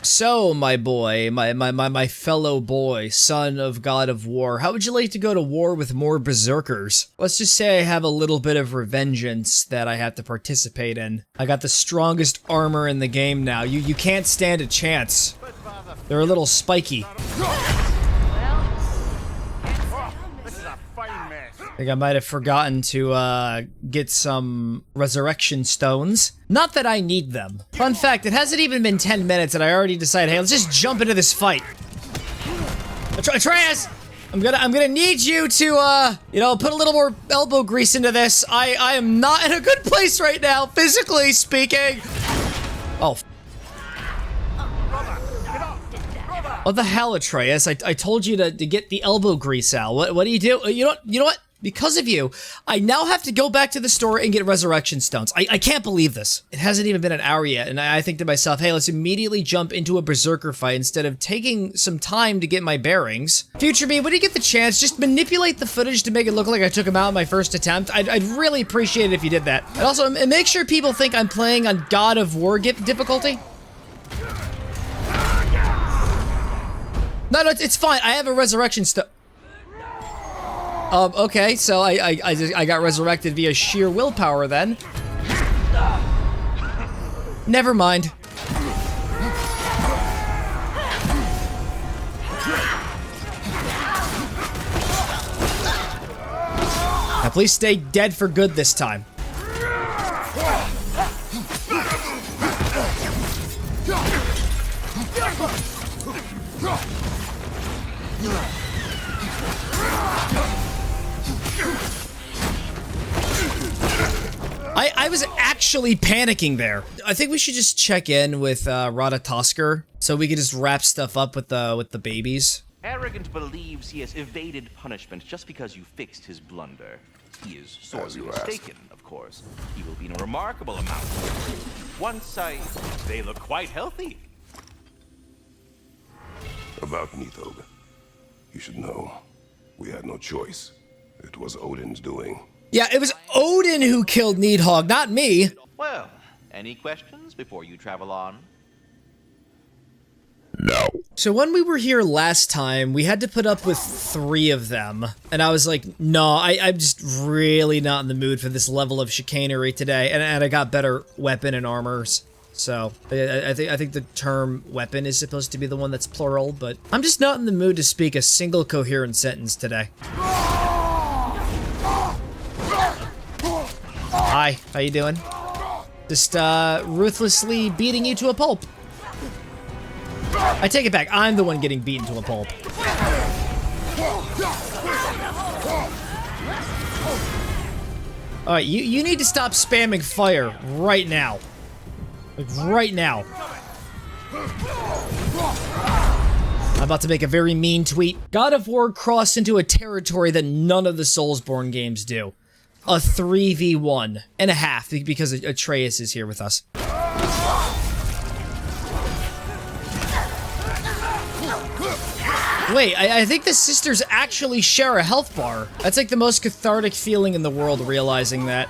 So, my boy, my fellow boy, son of God of War, how would you like to go to war with more berserkers? Let's just say I have a little bit of revengeance that I have to participate in. I got the strongest armor in the game now. You can't stand a chance. They're a little spiky. I think I might have forgotten to get some resurrection stones. Not that I need them. Fun fact, it hasn't even been 10 minutes and I already decided, hey, let's just jump into this fight. Atreus! I'm gonna need you to, you know, put a little more elbow grease into this. I am not in a good place right now, physically speaking. Oh. What the hell, Atreus? I told you to get the elbow grease out. What do you do? You know what? Because of you, I now have to go back to the store and get resurrection stones. I can't believe this. It hasn't even been an hour yet, and I think to myself, hey, let's immediately jump into a berserker fight instead of taking some time to get my bearings. Future me, when you get the chance, just manipulate the footage to make it look like I took him out in my first attempt. I'd really appreciate it if you did that. And also, make sure people think I'm playing on God of War difficulty. No, it's fine. I have a resurrection stone. Okay, so I got resurrected via sheer willpower then. Never mind. Now please stay dead for good this time. I was actually panicking there. I think we should just check in with Ratatosker so we can just wrap stuff up with the babies. Arrogant believes he has evaded punishment just because you fixed his blunder. He is sorely mistaken, of course. He will be in a remarkable amount. Once they look quite healthy. About Nithog, you should know, we had no choice. It was Odin's doing. Yeah, it was Odin who killed Nidhogg, not me. Well, any questions before you travel on? No. So when we were here last time, we had to put up with 3 of them. And I was like, no, I'm just really not in the mood for this level of chicanery today. And I got better weapon and armors. So I think the term weapon is supposed to be the one that's plural, but I'm just not in the mood to speak a single coherent sentence today. Hi, how you doing? Just ruthlessly beating you to a pulp. I take it back, I'm the one getting beaten to a pulp. Alright, you need to stop spamming fire right now. Like, right now. I'm about to make a very mean tweet. God of War crossed into a territory that none of the Soulsborne games do. A 3v1.5 because Atreus is here with us. Wait, I think the sisters actually share a health bar. That's like the most cathartic feeling in the world, realizing that.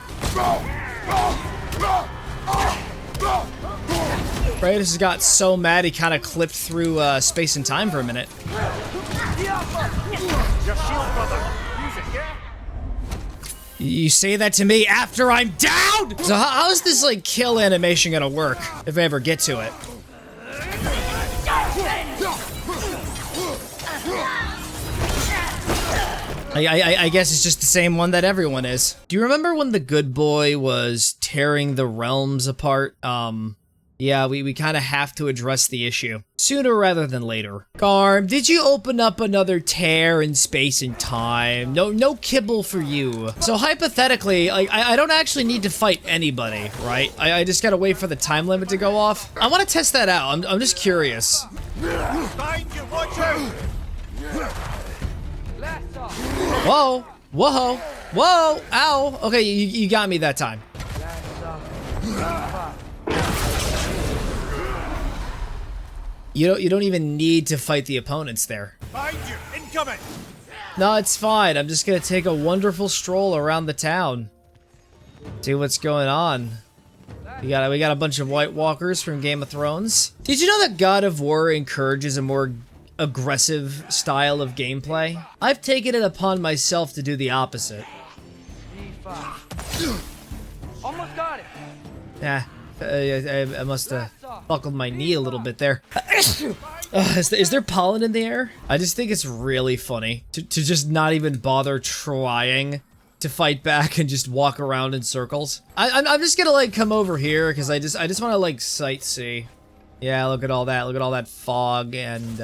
Kratos got so mad he kind of clipped through space and time for a minute. You say that to me after I'm down? So how is this, like, kill animation gonna work, if I ever get to it? I guess it's just the same one that everyone is. Do you remember when the good boy was tearing the realms apart? Yeah, we kind of have to address the issue. Sooner rather than later. Garm, did you open up another tear in space and time? No kibble for you. So hypothetically, like, I don't actually need to fight anybody, right? I just gotta wait for the time limit to go off. I want to test that out. I'm just curious. Whoa, whoa, whoa, ow. Okay, you got me that time. You don't even need to fight the opponents there. Behind you, incoming. No, it's fine. I'm just gonna take a wonderful stroll around the town. See what's going on. We got a bunch of White Walkers from Game of Thrones. Did you know that God of War encourages a more aggressive style of gameplay? I've taken it upon myself to do the opposite. Almost got it. Yeah, I must have buckled my knee a little bit there. Is there pollen in the air? I just think it's really funny to just not even bother trying to fight back and just walk around in circles. I'm just gonna like come over here because I just want to like sightsee. Yeah, look at all that. Look at all that fog and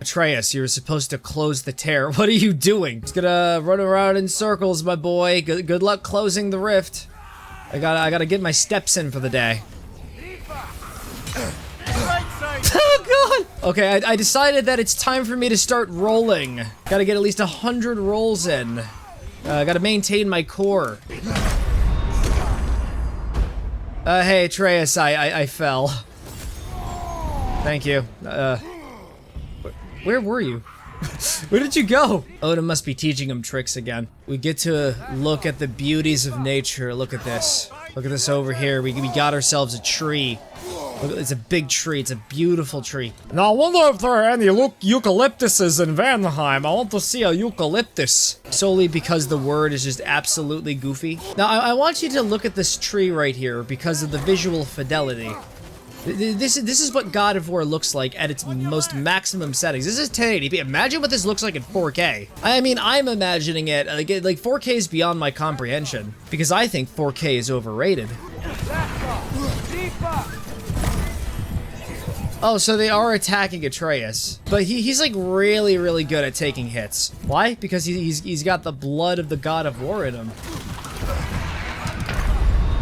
Atreus, you're supposed to close the tear. What are you doing? Just gonna run around in circles, my boy. Good luck closing the rift. I gotta get my steps in for the day. Oh god! Okay, I decided that it's time for me to start rolling. Gotta get at least 100 rolls in. Gotta maintain my core. Hey Atreus, I fell. Thank you. Where were you? Where did you go? Odin must be teaching him tricks again. We get to look at the beauties of nature. Look at this. Look at this over here. We got ourselves a tree. Look, it's a big tree. It's a beautiful tree. Now, I wonder if there are any eucalyptuses in Vanheim. I want to see a eucalyptus. Solely because the word is just absolutely goofy. Now, I want you to look at this tree right here because of the visual fidelity. This is what God of War looks like at its most maximum settings. This is 1080p. Imagine what this looks like in 4K. I mean, I'm imagining it like 4K is beyond my comprehension because I think 4K is overrated. Oh, so they are attacking Atreus, but he's like really good at taking hits. Why? Because he's got the blood of the God of War in him.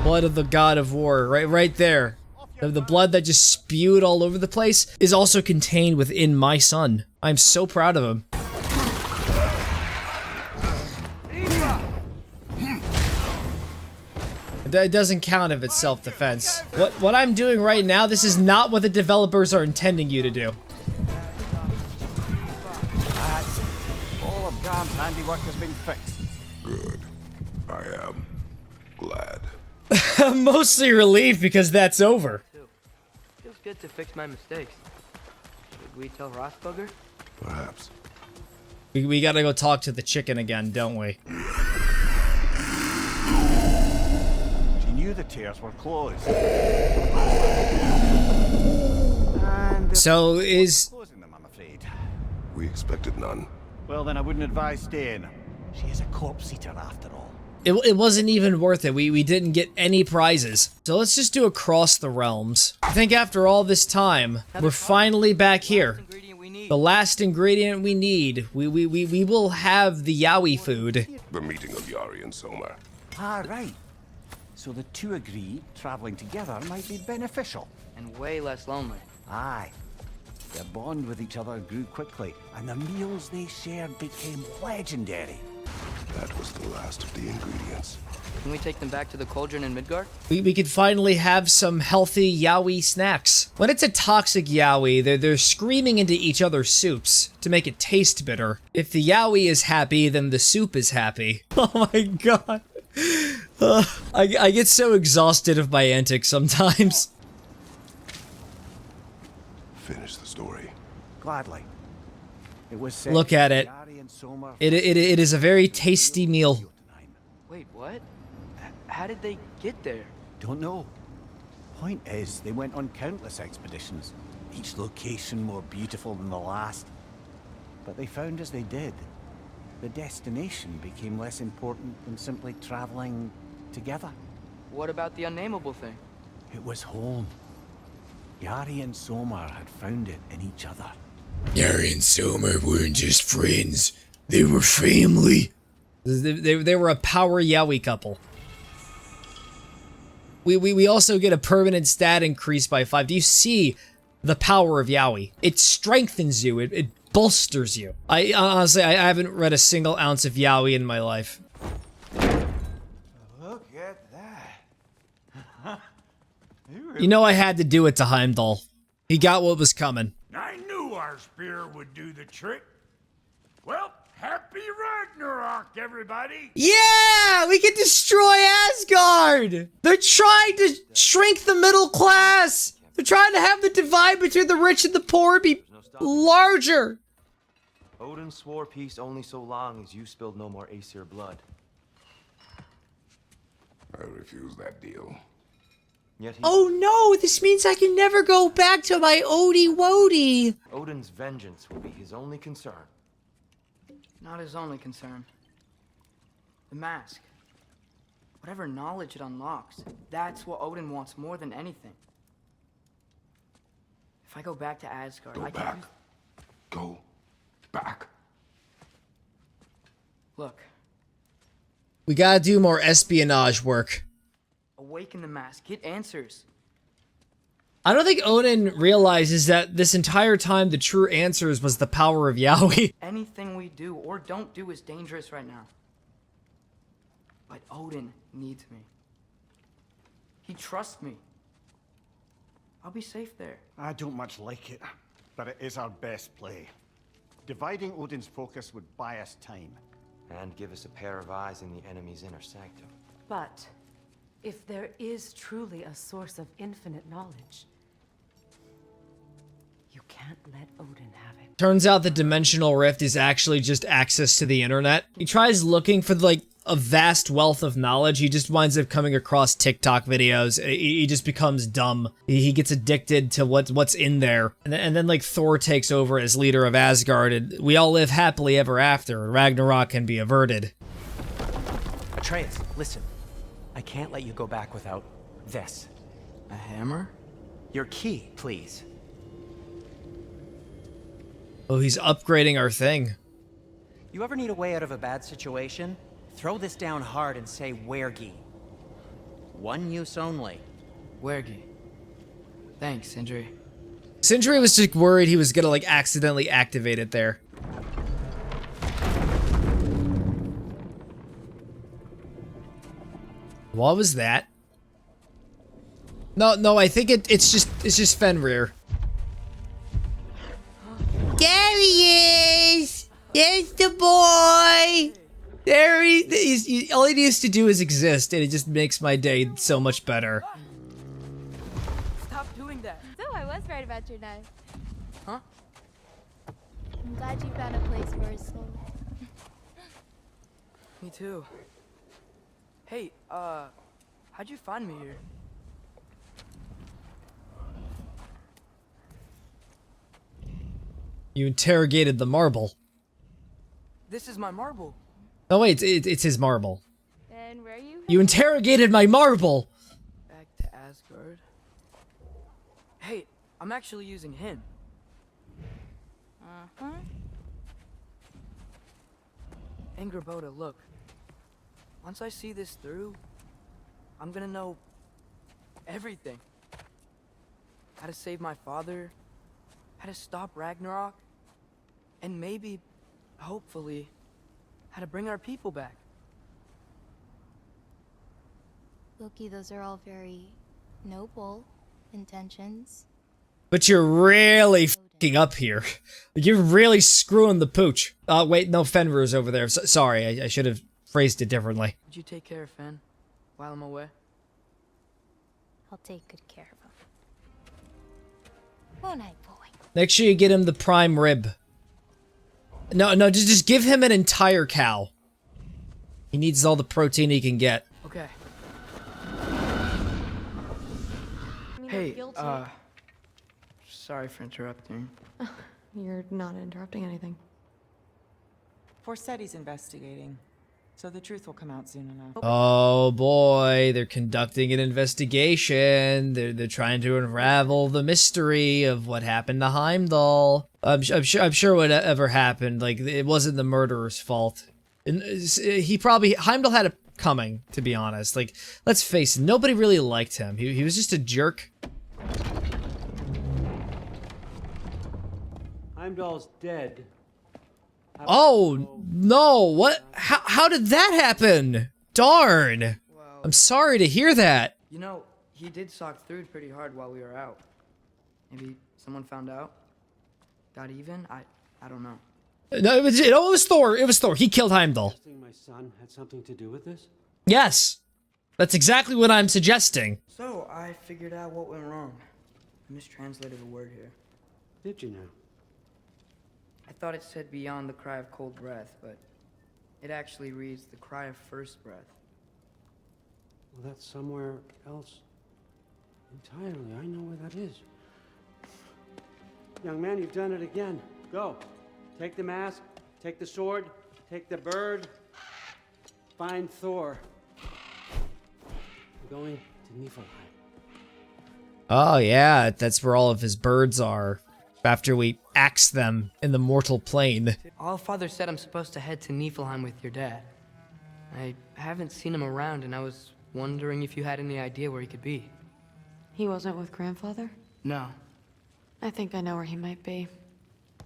Blood of the God of War, right there. The blood that just spewed all over the place is also contained within my son. I'm so proud of him. It doesn't count if it's self-defense. What I'm doing right now, this is not what the developers are intending you to do. All of Garm's handiwork has been fixed. Good. I am glad. I'm mostly relieved because that's over. Feels good to fix my mistakes. Should we tell Rossbugger? Perhaps. We gotta go talk to the chicken again, don't we? She knew the tears were closed. And So is... closing them, I'm afraid. We expected none. Well, then I wouldn't advise staying. She is a corpse eater after all. It wasn't even worth it. We didn't get any prizes. So let's just do Across the Realms. I think after all this time, we're finally back here. The last ingredient we need. We will have the Yowie food. The meeting of Yari and Somar. Ah, right. So the two agreed traveling together might be beneficial. And way less lonely. Aye. Their bond with each other grew quickly, and the meals they shared became legendary. That was the last of the ingredients. Can we take them back to the cauldron in Midgard? We could finally have some healthy Yowie snacks. When it's a toxic Yowie, they're screaming into each other's soups to make it taste bitter. If the Yowie is happy, then the soup is happy. Oh my god. I get so exhausted of my antics sometimes. Finish the story. Gladly. It was said Look at it. Yari and Somar It is a very tasty meal. Wait, what? How did they get there? Don't know. Point is, they went on countless expeditions, each location more beautiful than the last. But they found as they did, the destination became less important than simply traveling together. What about the unnameable thing? It was home. Yari and Somar had found it in each other. Yari and Somar weren't just friends. They were family. They were a power Yowie couple. We also get a permanent stat increase by 5. Do you see the power of Yowie? It strengthens you. It bolsters you. I honestly, I haven't read a single ounce of Yowie in my life. Look at that. You know I had to do it to Heimdall. He got what was coming. I knew our spear would do the trick. Well, Happy Ragnarok, everybody! Yeah, we can destroy Asgard. They're trying to shrink the middle class. They're trying to have the divide between the rich and the poor be larger. Odin swore peace only so long as you spilled no more Aesir blood. I refuse that deal. Yet he, Oh no, this means I can never go back to my Odie Wody. Odin's vengeance will be his only concern. Not his only concern. The mask. Whatever knowledge it unlocks, that's what Odin wants more than anything. If I go back to Asgard, Go I back. can... Go back. Look, We gotta do more espionage work. awaken the mask, get answers. I don't think Odin realizes that this entire time the true answers was the power of Yahweh. Anything we do or don't do is dangerous right now. But Odin needs me. He trusts me. I'll be safe there. I don't much like it, but it is our best play. Dividing Odin's focus would buy us time. And give us a pair of eyes in the enemy's inner sanctum. But if there is truly a source of infinite knowledge, you can't let Odin have it. Turns out the dimensional rift is actually just access to the internet. He tries looking for like a vast wealth of knowledge. He just winds up coming across TikTok videos. He just becomes dumb. He gets addicted to what's in there. And then like Thor takes over as leader of Asgard and we all live happily ever after. Ragnarok can be averted. Atreus, listen. I can't let you go back without this. A hammer? Your key, please. Oh, he's upgrading our thing. You ever need a way out of a bad situation? Throw this down hard and say Wergi. One use only. Wergi. Thanks, Sindri. Sindri was just worried he was gonna like accidentally activate it there. What was that? No, I think it's just Fenrir. There he is! There's the boy! There all he needs to do is exist, and it just makes my day so much better. Stop doing that. So I was right about your knife. Huh? I'm glad you found a place for his soul. Me too. Hey, how'd you find me here? You interrogated the marble. This is my marble. Oh wait, it's his marble. And where are you? You interrogated my marble! Back to Asgard. Hey, I'm actually using him. Uh-huh. Angerboda, look. Once I see this through, I'm gonna know everything. How to save my father, how to stop Ragnarok, and maybe, hopefully, how to bring our people back. Loki, those are all very noble intentions. But you're really f***ing up here. You're really screwing the pooch. Wait, no, Fenrir's over there. Sorry, I should have phrased it differently. Would you take care of Fen while I'm away? I'll take good care of him. Won't I, boy? Make sure you get him the prime rib. No, just give him an entire cow. He needs all the protein he can get. Okay. I mean, Hey, I'm guilty. sorry for interrupting. You're not interrupting anything. Forseti's investigating, so the truth will come out soon enough. Oh boy, they're conducting an investigation. They're trying to unravel the mystery of what happened to Heimdall. I'm sure whatever happened, like, it wasn't the murderer's fault. And Heimdall had it coming, to be honest. Like, let's face it, nobody really liked him. He was just a jerk. Heimdall's dead. Oh no! What? How did that happen? Darn! Well, I'm sorry to hear that. you know, he did sock through pretty hard while we were out. Maybe someone found out? Got even? I don't know. No, it was Thor. It was Thor. He killed Heimdall. My son had something to do with this? Yes. That's exactly what I'm suggesting. So, I figured out what went wrong. I mistranslated a word here. Did you now? I thought it said beyond the cry of cold breath, but it actually reads the cry of first breath. Well, that's somewhere else entirely. I know where that is. Young man, you've done it again. Go. Take the mask, take the sword, take the bird. Find Thor. I'm going to Niflheim. Oh yeah, that's where all of his birds are. After we axe them in the mortal plane. Allfather said I'm supposed to head to Niflheim with your dad. I haven't seen him around, and I was wondering if you had any idea where he could be. He wasn't with grandfather? No. I think I know where he might be.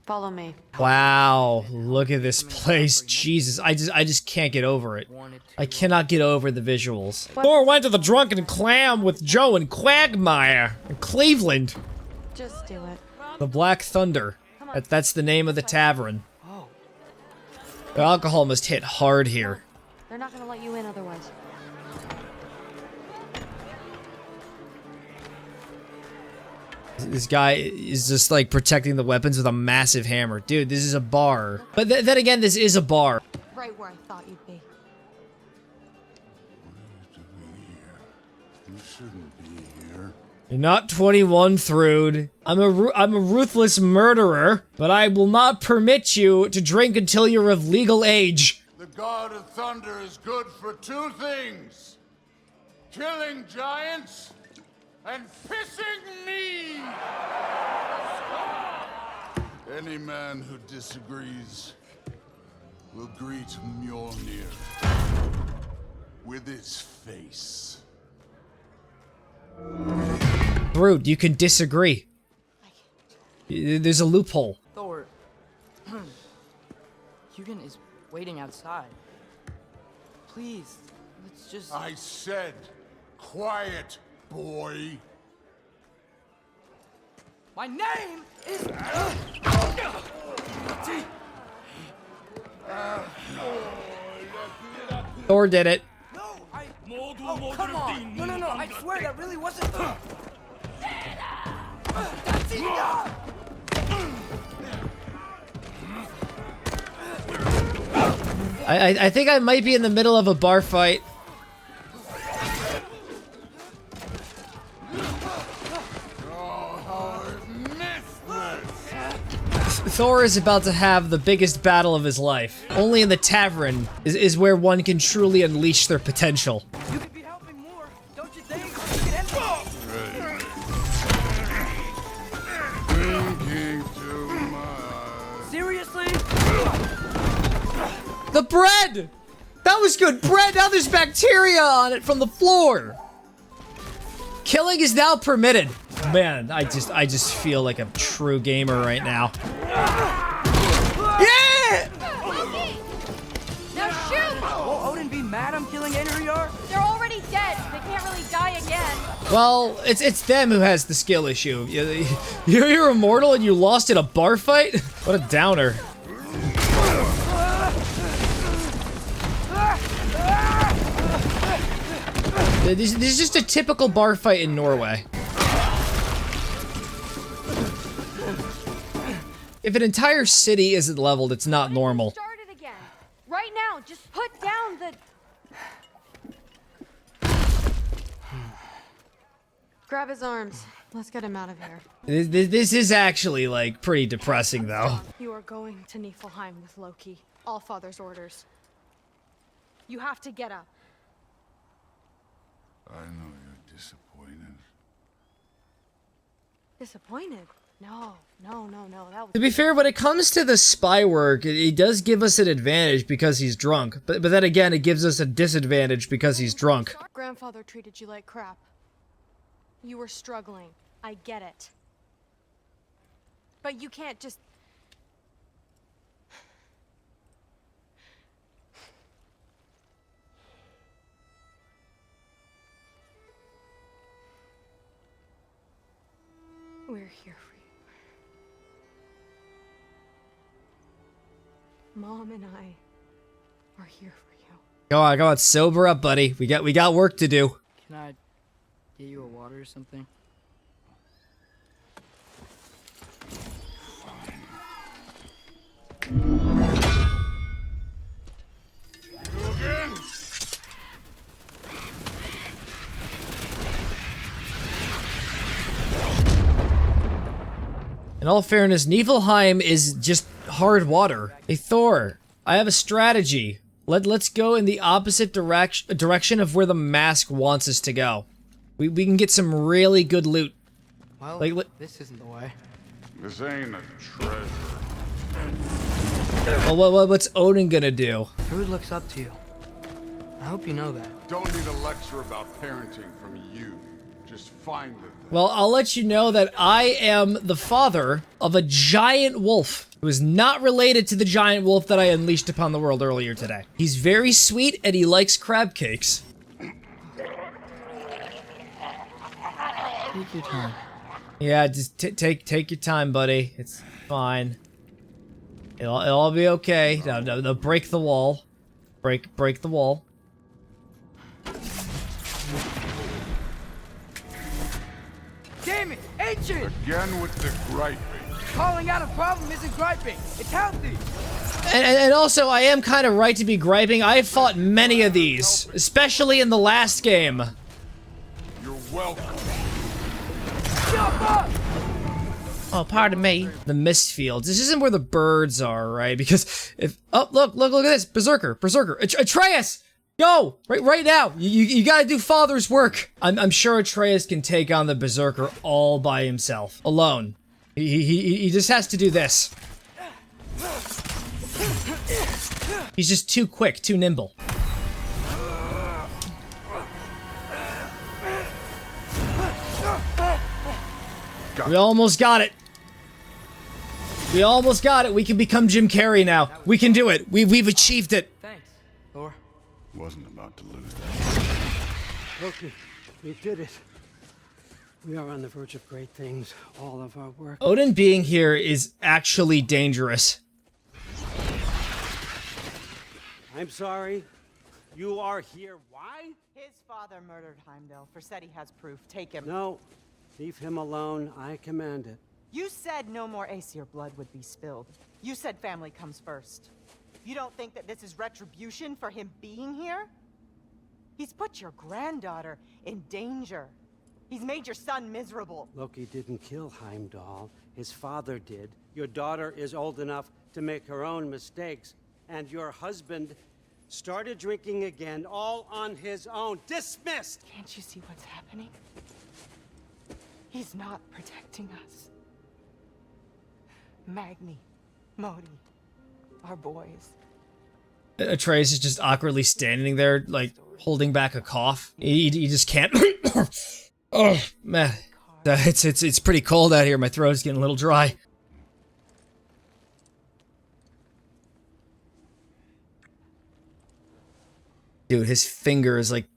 Follow me. Wow, look at this place. Jesus, I just can't get over it. I cannot get over the visuals. Thor went to the Drunken Clam with Joe and Quagmire in Cleveland. Just do it. The Black Thunder. That's the name of the tavern. The alcohol must hit hard here. They're not gonna let you in otherwise. This guy is just like protecting the weapons with a massive hammer. Dude, this is a bar. But then again, this is a bar. Right where I thought you'd be. You shouldn't be here. You're not 21, Thrud. I'm a ruthless murderer, but I will not permit you to drink until you're of legal age. The God of Thunder is good for two things: killing giants and pissing me! Any man who disagrees will greet Mjolnir with his face. Thrud, you can disagree. There's a loophole. Thor, Hugin is waiting outside. Please, let's just... I said, quiet, boy. My name is... Thor did it. Oh, come on! No, I swear that really wasn't... That's enough! I think I might be in the middle of a bar fight. Thor is about to have the biggest battle of his life. Only in the tavern is where one can truly unleash their potential. You could be helping more, don't you think? You could help. Thinking too much. Seriously? The bread! That was good bread! Now there's bacteria on it from the floor! Killing is now permitted. Man, I just feel like a true gamer right now. Yeah! Now shoot! Will Odin be mad I'm killing Einherjar? They're already dead. They can't really die again. Well, it's them who has the skill issue. You're immortal and you lost in a bar fight? What a downer. This is just a typical bar fight in Norway. If an entire city isn't leveled, it's not normal. Start it again. Right now, just put down the... Grab his arms. Let's get him out of here. This is actually, like, pretty depressing, though. You are going to Niflheim with Loki. Allfather's orders. You have to get up. I know you're disappointed. Disappointed? No. That was... To be fair, when it comes to the spy work, it does give us an advantage because he's drunk. But then again, it gives us a disadvantage because he's drunk. Grandfather treated you like crap. You were struggling. I get it. But you can't just... We're here for Mom and I are here for you. Come on, sober up, buddy. We got work to do. Can I get you a water or something? In all fairness, Niflheim is just hard water. Hey Thor, I have a strategy. Let's go in the opposite direction of where the mask wants us to go. We can get some really good loot. Well, this isn't the way. This ain't a treasure. Well, what's Odin gonna do? Druid looks up to you. I hope you know that. Don't need a lecture about parenting from you. Just find it. Well, I'll let you know that I am the father of a giant wolf who is not related to the giant wolf that I unleashed upon the world earlier today. He's very sweet and he likes crab cakes. Take your time. Yeah, just take your time, buddy. It's fine. It'll all be okay. No, break the wall. Break the wall. Damn it! Ancient! Again with the griping. Calling out a problem isn't griping. It's healthy. And also, I am kind of right to be griping. I have fought many of these, especially in the last game. You're welcome. Jump up! Oh, pardon me. The mist fields. This isn't where the birds are, right? Because if look at this, Berserker, Atreus, go right now. You gotta do father's work. I'm sure Atreus can take on the Berserker all by himself, alone. He just has to do this. He's just too quick, too nimble. We almost got it. We almost got it. We can become Jim Carrey now. We can do it. We've achieved it. Thanks, Thor. Wasn't about to lose that. Loki, we did it. We are on the verge of great things. All of our work. Odin being here is actually dangerous. I'm sorry. You are here. Why? His father murdered Heimdall. Forseti has proof. Take him. No. Leave him alone. I command it. You said no more Aesir blood would be spilled. You said family comes first. You don't think that this is retribution for him being here? He's put your granddaughter in danger. He's made your son miserable. Loki didn't kill Heimdall. His father did. Your daughter is old enough to make her own mistakes. And your husband started drinking again, all on his own. Dismissed! Can't you see what's happening? He's not protecting us. Magni, Modi, our boys. Atreus is just awkwardly standing there, like, holding back a cough. He just can't. Oh, man. It's pretty cold out here. My throat's getting a little dry. Dude, his finger is, like,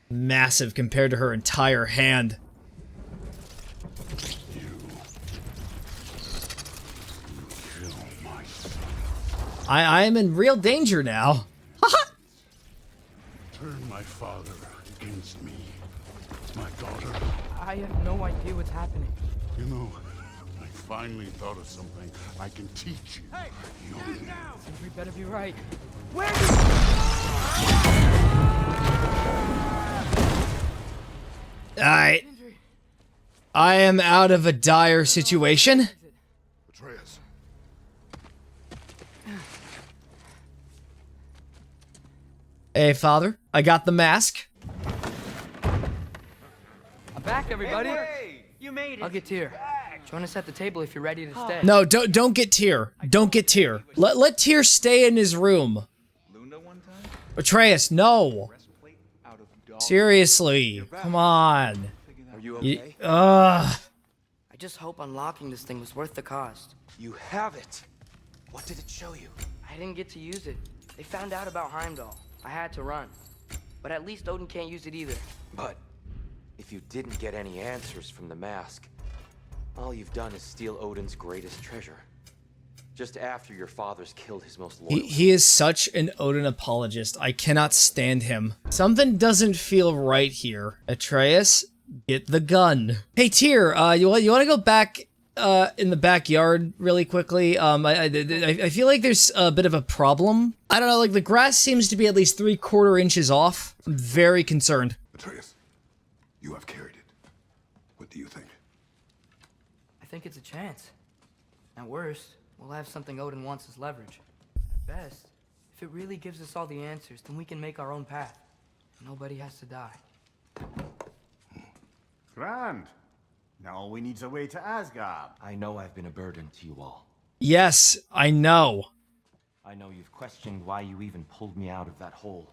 massive compared to her entire hand. I am in real danger now. Turn my father against me. My daughter. I have no idea what's happening. You know, I finally thought of something I can teach you. Hey, stand down! We better be right. Where I am out of a dire situation. Atreus. Hey, father. I got the mask. I'm back, everybody. Hey, you made it. I'll get Tyr. Join us at the table if you're ready to stay. No, don't get Tyr. Don't get Tyr. Let Tyr stay in his room. Atreus, no. Seriously, come on. Are you okay? I just hope unlocking this thing was worth the cost. You have it. What did it show you? I didn't get to use it. They found out about Heimdall. I had to run. But at least Odin can't use it either. But if you didn't get any answers from the mask, all you've done is steal Odin's greatest treasure. just after your father's killed his most loyal. He is such an Odin apologist. I cannot stand him. Something doesn't feel right here. Atreus, get the gun. Hey, Tyr, you want to go back in the backyard really quickly? I feel like there's a bit of a problem. I don't know, like the grass seems to be at least 3/4 inches off. I'm very concerned. Atreus, you have carried it. What do you think? I think it's a chance. At worst, we'll have something Odin wants as leverage. At best, if it really gives us all the answers, then we can make our own path. Nobody has to die. Grand. Now all we need's a way to Asgard. I know I've been a burden to you all. Yes, I know. I know you've questioned why you even pulled me out of that hole.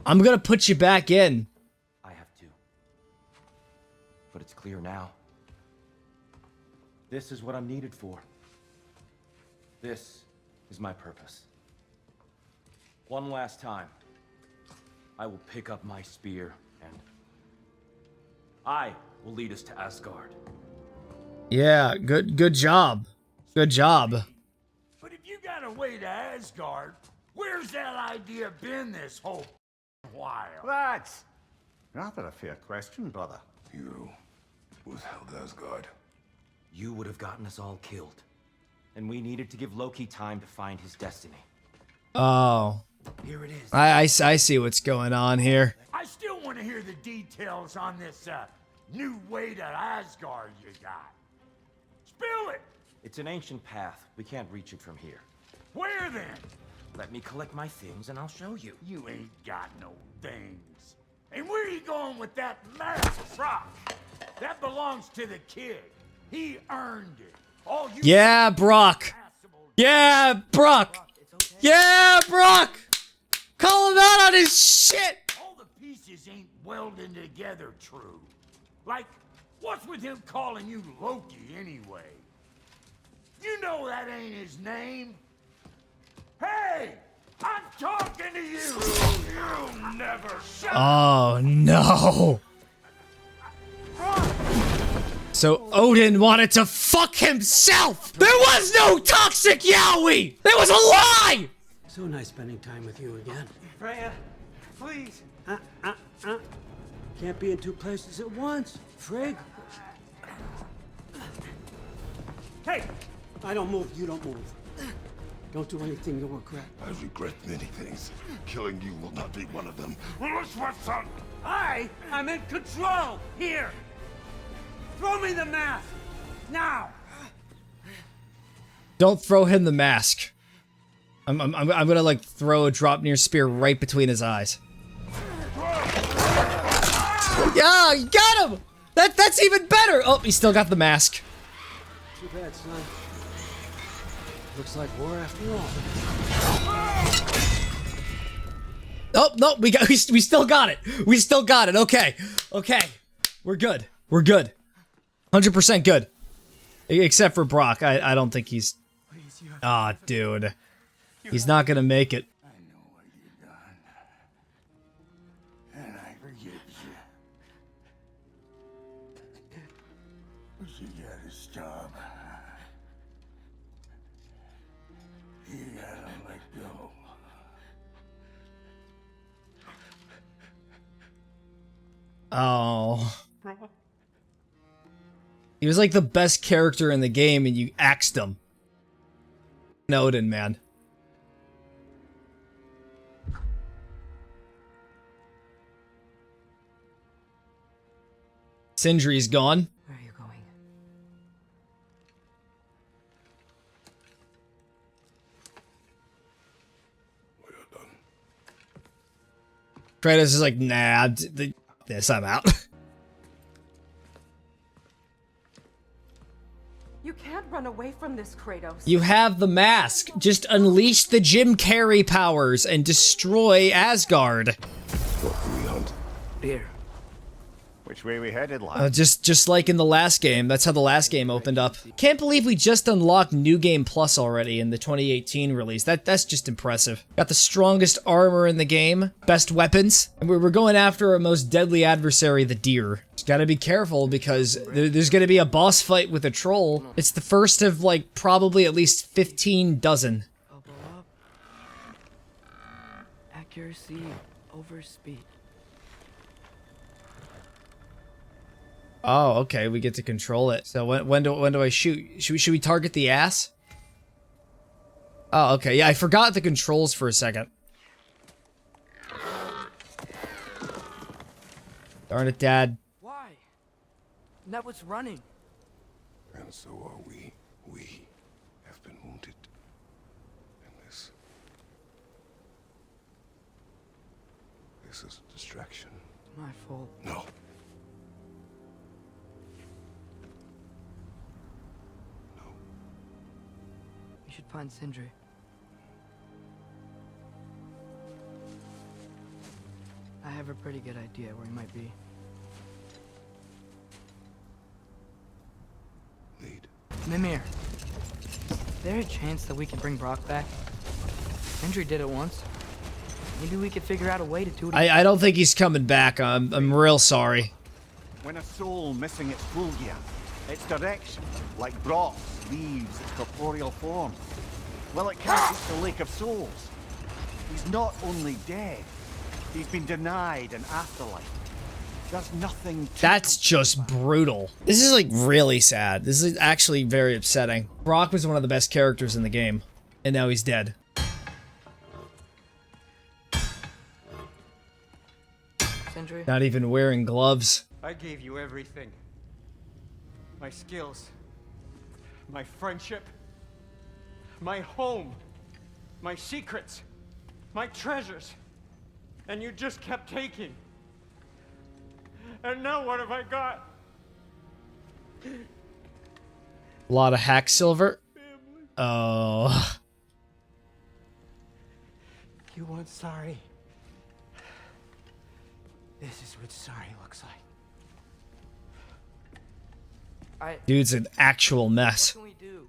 I'm gonna put you back in. I have too. But it's clear now. This is what I'm needed for. This is my purpose. One last time, I will pick up my spear and I will lead us to Asgard. Yeah, good job. Good job. But if you got a way to Asgard, where's that idea been this whole while? That's rather a fair question, brother. You withheld Asgard. You would have gotten us all killed. And we needed to give Loki time to find his destiny. Oh. Here it is. I see what's going on here. I still want to hear the details on this new way to Asgard you got. Spill it! It's an ancient path. We can't reach it from here. Where then? Let me collect my things and I'll show you. You ain't got no things. And where are you going with that mask, Brock? That belongs to the kid. He earned it. All you Yeah, Brock. Yeah, Brock. Yeah, Brock. Call him out on his shit. All the pieces ain't welding together true. Like, what's with him calling you Loki anyway? You know that ain't his name. Hey, I'm talking to you. You never shut up. Oh, no. So Odin wanted to fuck himself! There was no toxic Yowie! It was a lie! So nice spending time with you again. Freya, please. Can't be in two places at once. Frig. Hey! I don't move, you don't move. Don't do anything you'll regret. I regret many things. Killing you will not be one of them. I'm in control! Here! Throw me the mask! Now! Don't throw him the mask. I'm gonna like throw a Draupnir spear right between his eyes. Yeah, you got him! That's even better! Oh, he still got the mask. Too bad, son. Looks like war after all. Oh, no, we still got it. We still got it. Okay. Okay. We're good. We're good. 100% good. Except for Brock. I don't think he's... Ah, dude. He's not gonna make it. I know what you've done. And I forgive you. But you gotta stop. You gotta let go. Oh. He was like the best character in the game and you axed him. Odin, man. Sindri's gone. Where are you going? Kratos is like, nah, this, I'm out. You can't run away from this, Kratos. You have the mask. Just unleash the Jim Carrey powers and destroy Asgard. What can we hunt? Beer. Which way we headed, lad? Just like in the last game. That's how the last game opened up. Can't believe we just unlocked New Game Plus already in the 2018 release. That's just impressive. Got the strongest armor in the game, best weapons, and we're going after our most deadly adversary, the deer. Just gotta be careful because there's gonna be a boss fight with a troll. It's the first of like probably at least 15 dozen. Elbow up. Accuracy over speed. Oh, okay, we get to control it. So when do I shoot? Should we target the ass? Oh, okay, yeah, I forgot the controls for a second. Darn it, Dad. Why? That was running. And so are we. We have been wounded. And this is a distraction. My fault. No. We should find Sindri. I have a pretty good idea where he might be. Lead. Mimir, is there a chance that we can bring Brock back? Sindri did it once. Maybe we could figure out a way to do it. I don't think he's coming back. I'm real sorry. When a soul missing its fulgia, its direction, like Brock's, leaves its corporeal form, well, it can't reach the Lake of Souls. He's not only dead, he's been denied an afterlife. There's nothing to That's just brutal. This is like really sad. This is actually very upsetting. Brock was one of the best characters in the game, and now he's dead. Sindri? Not even wearing gloves. I gave you everything. My skills, my friendship, my home, my secrets, my treasures. And you just kept taking. And now what have I got? A lot of hack silver. Oh. You want sorry? This is what sorry looks like. Dude's an actual mess. What can we do?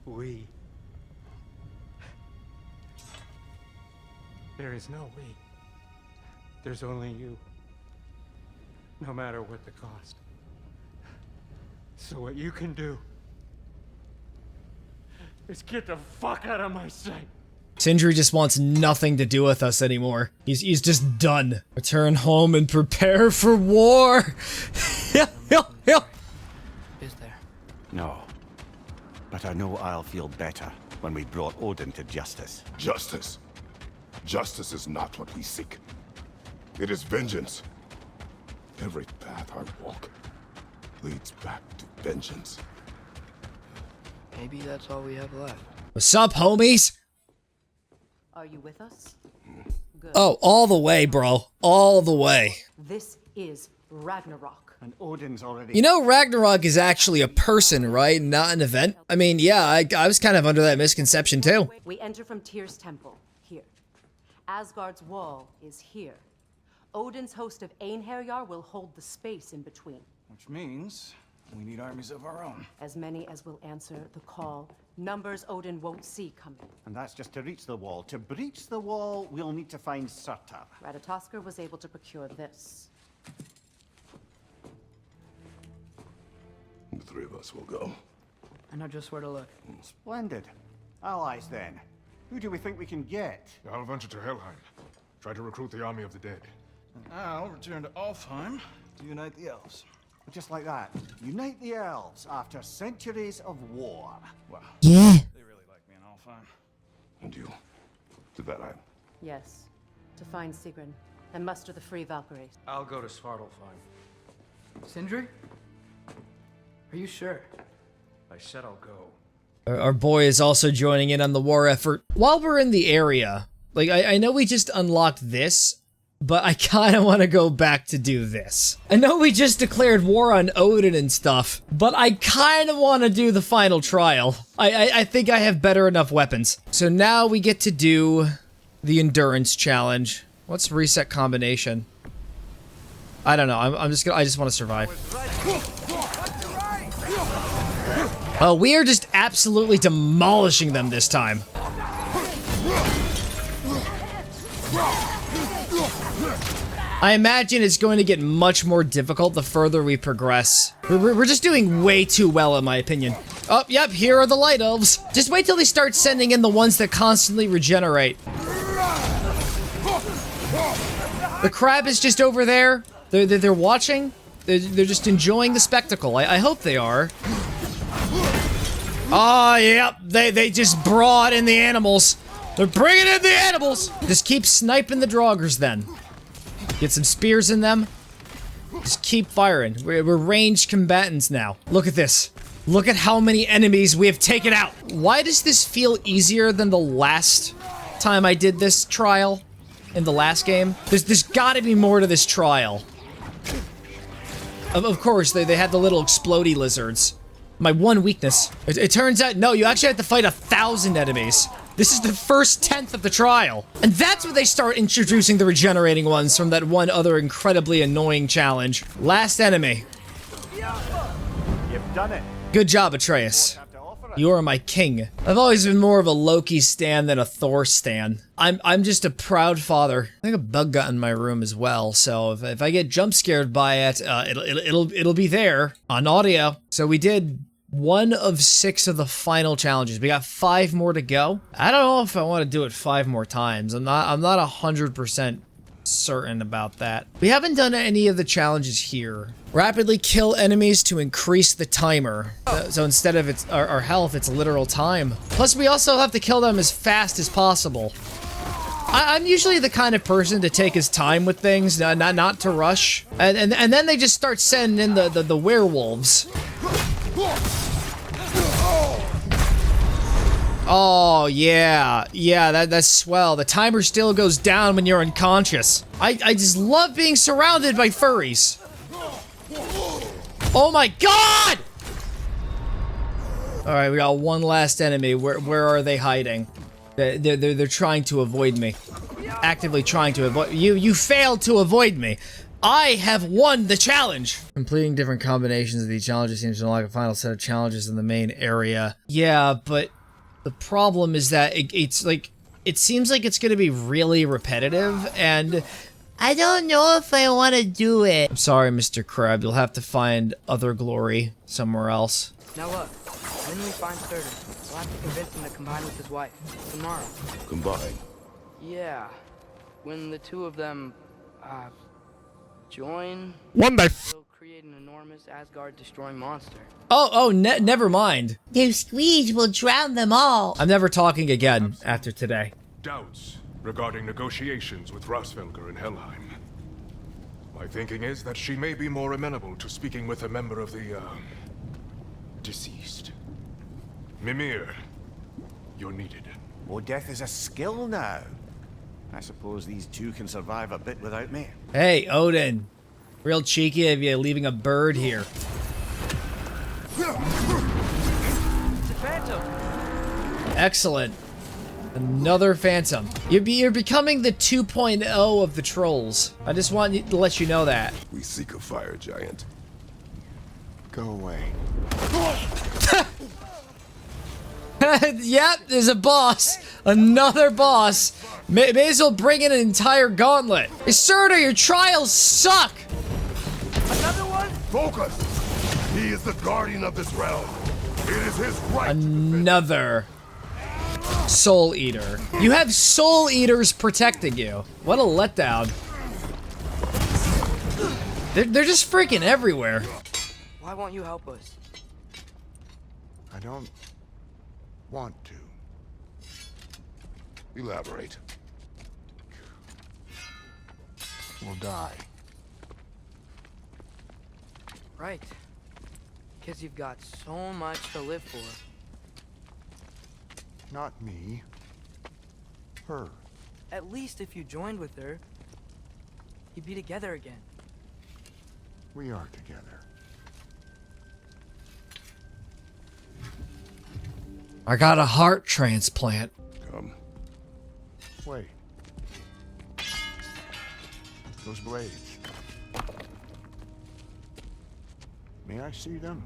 We. There is no we. There's only you. No matter what the cost. So what you can do is get the fuck out of my sight. Sindri just wants nothing to do with us anymore. He's just done. Return home and prepare for war. Is there? No. But I know I'll feel better when we brought Odin to justice. Justice. Justice is not what we seek. It is vengeance. Every path I walk leads back to vengeance. Maybe that's all we have left. What's up, homies? Are you with us? Good. Oh, all the way, bro. All the way. This is Ragnarok. And Odin's already... You know, Ragnarok is actually a person, right? Not an event? I mean, yeah, I was kind of under that misconception, too. We enter from Tyr's temple, here. Asgard's wall is here. Odin's host of Einherjar will hold the space in between. Which means we need armies of our own. As many as will answer the call. Numbers Odin won't see coming. And that's just to reach the wall. To breach the wall, we'll need to find Surtur. Ratatoskr was able to procure this. The three of us will go. I know just where to look. Splendid. Allies, then. Who do we think we can get? I'll venture to Helheim. Try to recruit the army of the dead. And I'll return to Alfheim to unite the elves. Just like that. Unite the elves after centuries of war. Wow. Yeah. They really like me in Alfheim. And you? To that island. Yes. To find Sigrun and muster the free Valkyries. I'll go to Svartalfheim. Sindri? Are you sure? I said I'll go. Our boy is also joining in on the war effort. While we're in the area, like, I know we just unlocked this, but I kind of want to go back to do this. I know we just declared war on Odin and stuff, but I kind of want to do the final trial. I think I have better enough weapons. So now we get to do the endurance challenge. What's reset combination? I don't know. I just want to survive. Oh, we are just absolutely demolishing them this time. I imagine it's going to get much more difficult the further we progress. We're just doing way too well, in my opinion. Oh, yep, here are the light elves. Just wait till they start sending in the ones that constantly regenerate. The crab is just over there. They're watching. They're just enjoying the spectacle. I hope they are. Oh, yep, they just brought in the animals. They're bringing in the animals. Just keep sniping the draugrs then. Get some spears in them. Just keep firing. We're ranged combatants now. Look at this. Look at how many enemies we have taken out. Why does this feel easier than the last time I did this trial in the last game? There's gotta be more to this trial. Of course, they had the little explodey lizards. My one weakness. It turns out, no, you actually have to fight 1,000 enemies. This is the first 10th of the trial. And that's when they start introducing the regenerating ones from that one other incredibly annoying challenge. Last enemy. You've done it. Good job, Atreus. You are my king. I've always been more of a Loki stan than a Thor stan. I'm just a proud father. I think a bug got in my room as well, so if I get jump scared by it, it'll be there on audio. So we did 1 of 6 of the final challenges. We got 5 more to go. I don't know if I want to do it 5 more times. I'm not 100% certain about that. We haven't done any of the challenges here. Rapidly kill enemies to increase the timer. So instead of our health, it's literal time. Plus, we also have to kill them as fast as possible. I'm usually the kind of person to take his time with things, not to rush. And then they just start sending in the werewolves. Oh, yeah. Yeah, that's swell. The timer still goes down when you're unconscious. I just love being surrounded by furries. Oh my god! Alright, we got one last enemy. Where are they hiding? They're trying to avoid me. Actively trying to avoid you. You failed to avoid me. I have won the challenge! Completing different combinations of these challenges seems to unlock a final set of challenges in the main area. Yeah, but the problem is that it seems like it's gonna be really repetitive, and I don't know if I want to do it. I'm sorry, Mr. Crab. You'll have to find other glory somewhere else. Now look, when we find Surtur, we'll have to convince him to combine with his wife. Tomorrow. Combine? Yeah. When the two of them, join... One day. They'll create an enormous Asgard-destroying monster. Never mind. Their squeeze will drown them all. I'm never talking again after today. Doubts regarding negotiations with Rasfelger in Helheim. My thinking is that she may be more amenable to speaking with a member of the, deceased. Mimir, you're needed. Oh, death is a skill now. I suppose these two can survive a bit without me. Hey, Odin. Real cheeky of you leaving a bird here. It's a phantom! Excellent. Another phantom. You're becoming the 2.0 of the trolls. I just want to let you know that. We seek a fire giant. Go away. Yep, there's a boss. Another boss. May as well bring in an entire gauntlet. Hey, Surtur, your trials suck. Another one? Focus! He is the guardian of this realm. It is his right. Another Soul Eater. You have Soul Eaters protecting you. What a letdown. They're just freaking everywhere. Why won't you help us? I don't want to. Elaborate. We'll die. Right. Because you've got so much to live for. Not me. Her. At least if you joined with her, you'd be together again. We are together. I got a heart transplant. Come. Wait. Those blades. May I see them?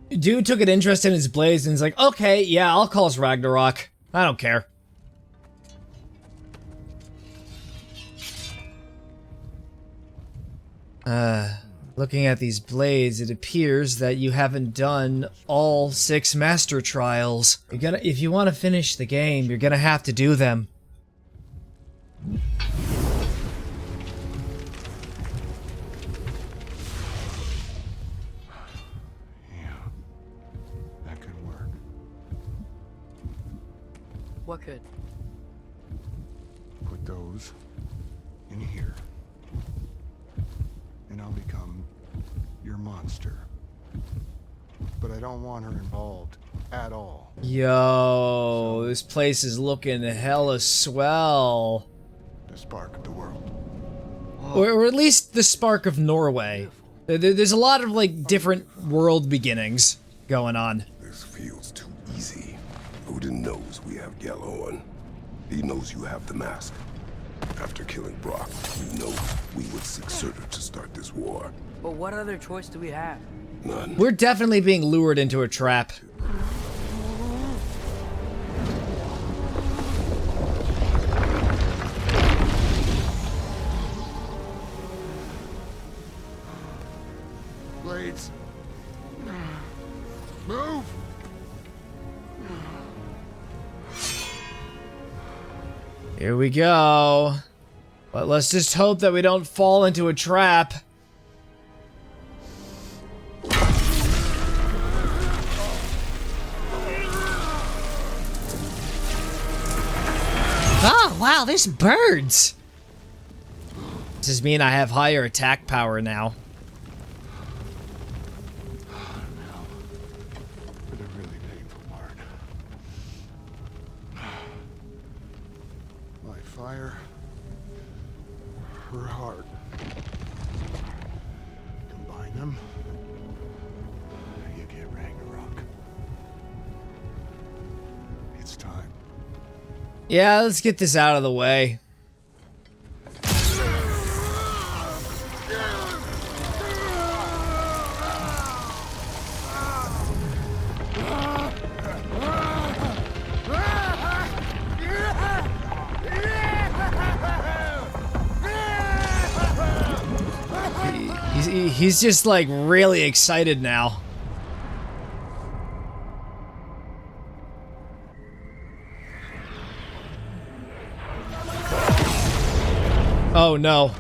Dude took an interest in his blades and is like, okay, yeah, I'll call us Ragnarok. I don't care. Looking at these blades, it appears that you haven't done all 6 master trials. If you want to finish the game, you're gonna have to do them. That could work. What could? Put those in here. And I'll become your monster. But I don't want her involved at all. Yo, this place is looking hella swell. The spark of the world. Or at least the spark of Norway. There's a lot of, like, different world beginnings going on. This feels too easy. Odin knows we have Yellowhorn. He knows you have the mask. After killing Brock, we know we would seek Surtur to start this war. But what other choice do we have? None. We're definitely being lured into a trap. Blades. Move! Here we go. But let's just hope that we don't fall into a trap. Oh, wow, there's birds. Does this mean I have higher attack power now? For the really painful part. My fire. Her heart. Combine them. You get Ragnarok. It's time. Yeah, let's get this out of the way. He's just like really excited now. Oh no.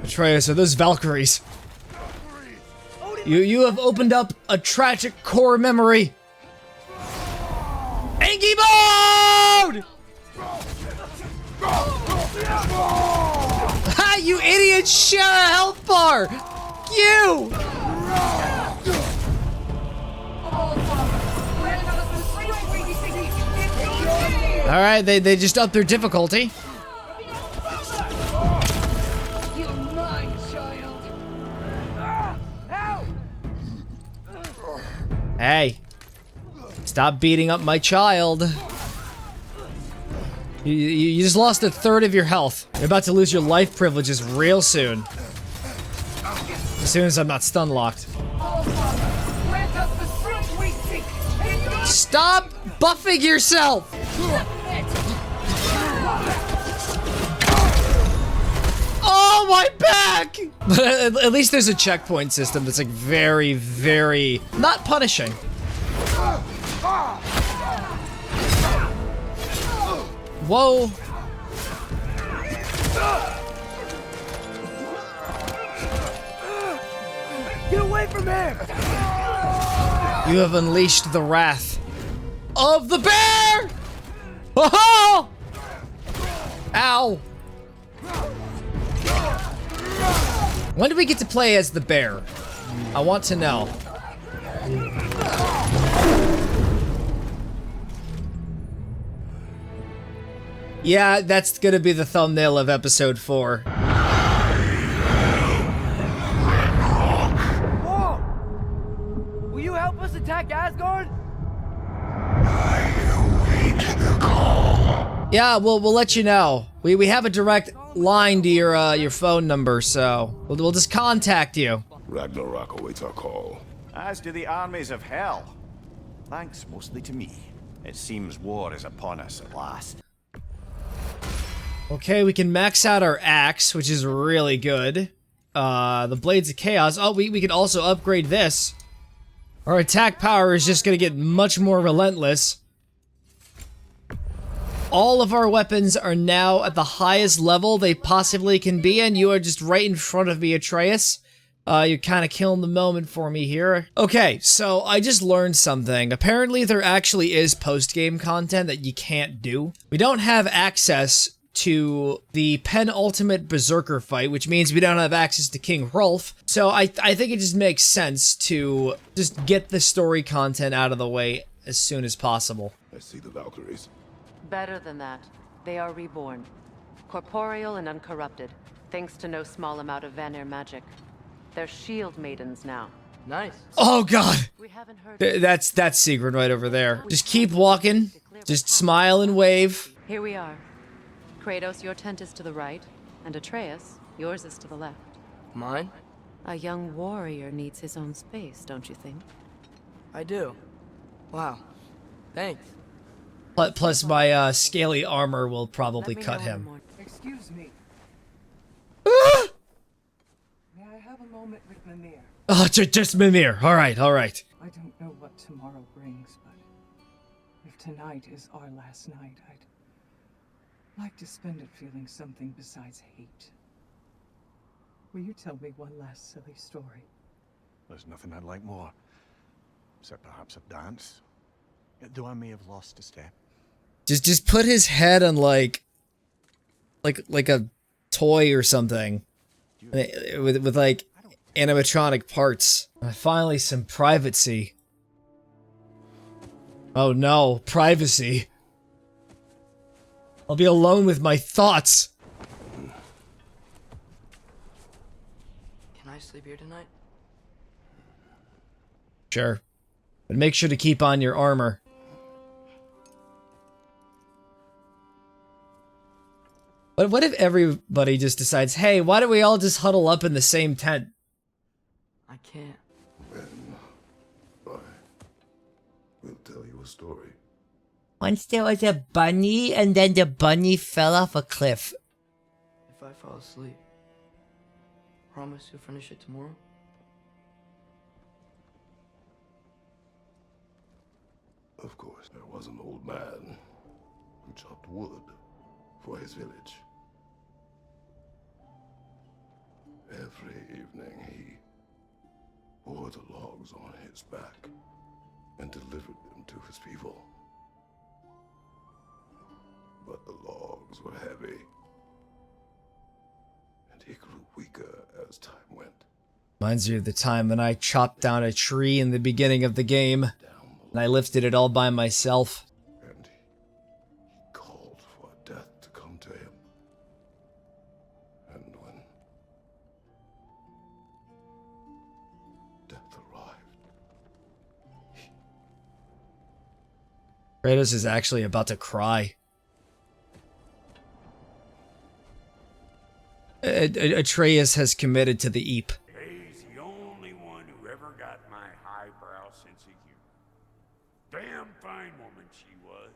Atreus, are those Valkyries? You have opened up a tragic core memory. Angie mode! Ha! You idiot! Share a health bar! You! Alright, they just upped their difficulty. You're mine, child. Hey. Stop beating up my child. You just lost 1/3 of your health. You're about to lose your life privileges real soon. As soon as I'm not stun locked. Stop buffing yourself! Oh, my back! But at least there's a checkpoint system that's like very, very not punishing. Whoa. Get away from him! You have unleashed the wrath of the bear! Oh! Ow! When do we get to play as the bear? I want to know. Yeah, that's gonna be the thumbnail of episode 4. Whoa! Will you help us attack Asgard? Yeah, we'll let you know. We have a direct line to your phone number, so we'll just contact you. Ragnarok awaits our call. As do the armies of hell. Thanks mostly to me. It seems war is upon us at last. Okay, we can max out our axe, which is really good. The Blades of Chaos. Oh, we can also upgrade this. Our attack power is just gonna get much more relentless. All of our weapons are now at the highest level they possibly can be, and you are just right in front of me, Atreus. You're kind of killing the moment for me here. Okay, so I just learned something. Apparently there actually is post-game content that you can't do. We don't have access to the penultimate Berserker fight, which means we don't have access to King Hrolf. So I think it just makes sense to just get the story content out of the way as soon as possible. I see the Valkyries. Better than that. They are reborn. Corporeal and uncorrupted, thanks to no small amount of Vanir magic. They're shield maidens now. Nice. Oh god! That's secret right over there. Just keep walking. Just smile and wave. Here we are. Kratos, your tent is to the right, and Atreus, yours is to the left. Mine? A young warrior needs his own space, don't you think? I do. Wow. Thanks. Plus my scaly armor will probably cut him. Excuse me. May I have a moment with Mimir? Oh, just Mimir. Alright. I don't know what tomorrow brings, but if tonight is our last night, I'd like to spend it feeling something besides hate. Will you tell me one last silly story? There's nothing I'd like more. Except perhaps a dance. Though I may have lost a step. Just put his head on like a toy or something. With like animatronic parts. Finally some privacy. Oh no, privacy. I'll be alone with my thoughts. Can I sleep here tonight? Sure. But make sure to keep on your armor. But what if everybody just decides, hey, why don't we all just huddle up in the same tent? I can't. Then I will tell you a story. Once there was a bunny, and then the bunny fell off a cliff. If I fall asleep, promise you'll finish it tomorrow? Of course, there was an old man who chopped wood for his village. Every evening he bore the logs on his back and delivered them to his people. But the logs were heavy, and he grew weaker as time went. Reminds me of the time when I chopped down a tree in the beginning of the game, and I lifted it all by myself. And he called for death to come to him. And when death arrived, Kratos is actually about to cry. Atreus has committed to the Eep. He's the only one who ever got my highbrow sense of humor. Damn fine woman she was.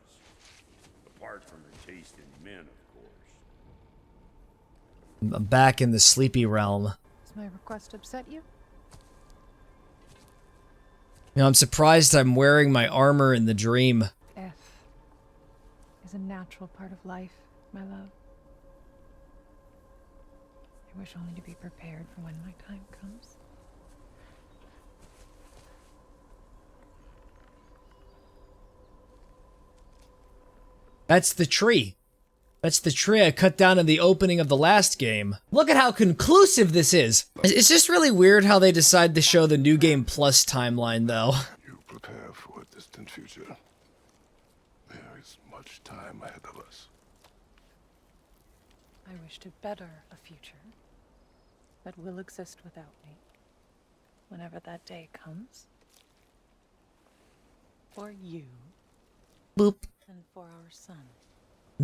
Apart from her taste in men, of course. I'm back in the sleepy realm. Does my request upset you? You know, I'm surprised I'm wearing my armor in the dream. Death is a natural part of life, my love. I wish only to be prepared for when my time comes. That's the tree. That's the tree I cut down in the opening of the last game. Look at how conclusive this is. It's just really weird how they decide to show the New Game Plus timeline, though. you prepare for a distant future. There is much time ahead of us. I wish to better a future that will exist without me, whenever that day comes. For you. Boop. And for our son.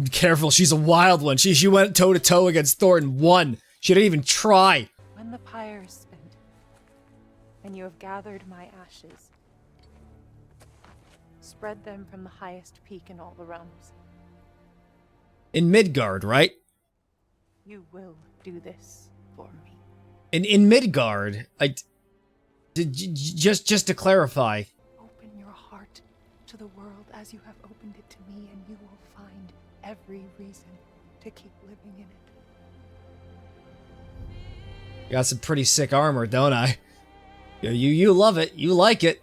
Be careful, she's a wild one. She went toe-to-toe against Thor and won. She didn't even try. When the pyre is spent, and you have gathered my ashes, spread them from the highest peak in all the realms. In Midgard, right? You will do this for me. In Midgard, just to clarify. Open your heart to the world as you have opened it to me, and you will find every reason to keep living in it. Got some pretty sick armor, don't I? You love it. You like it.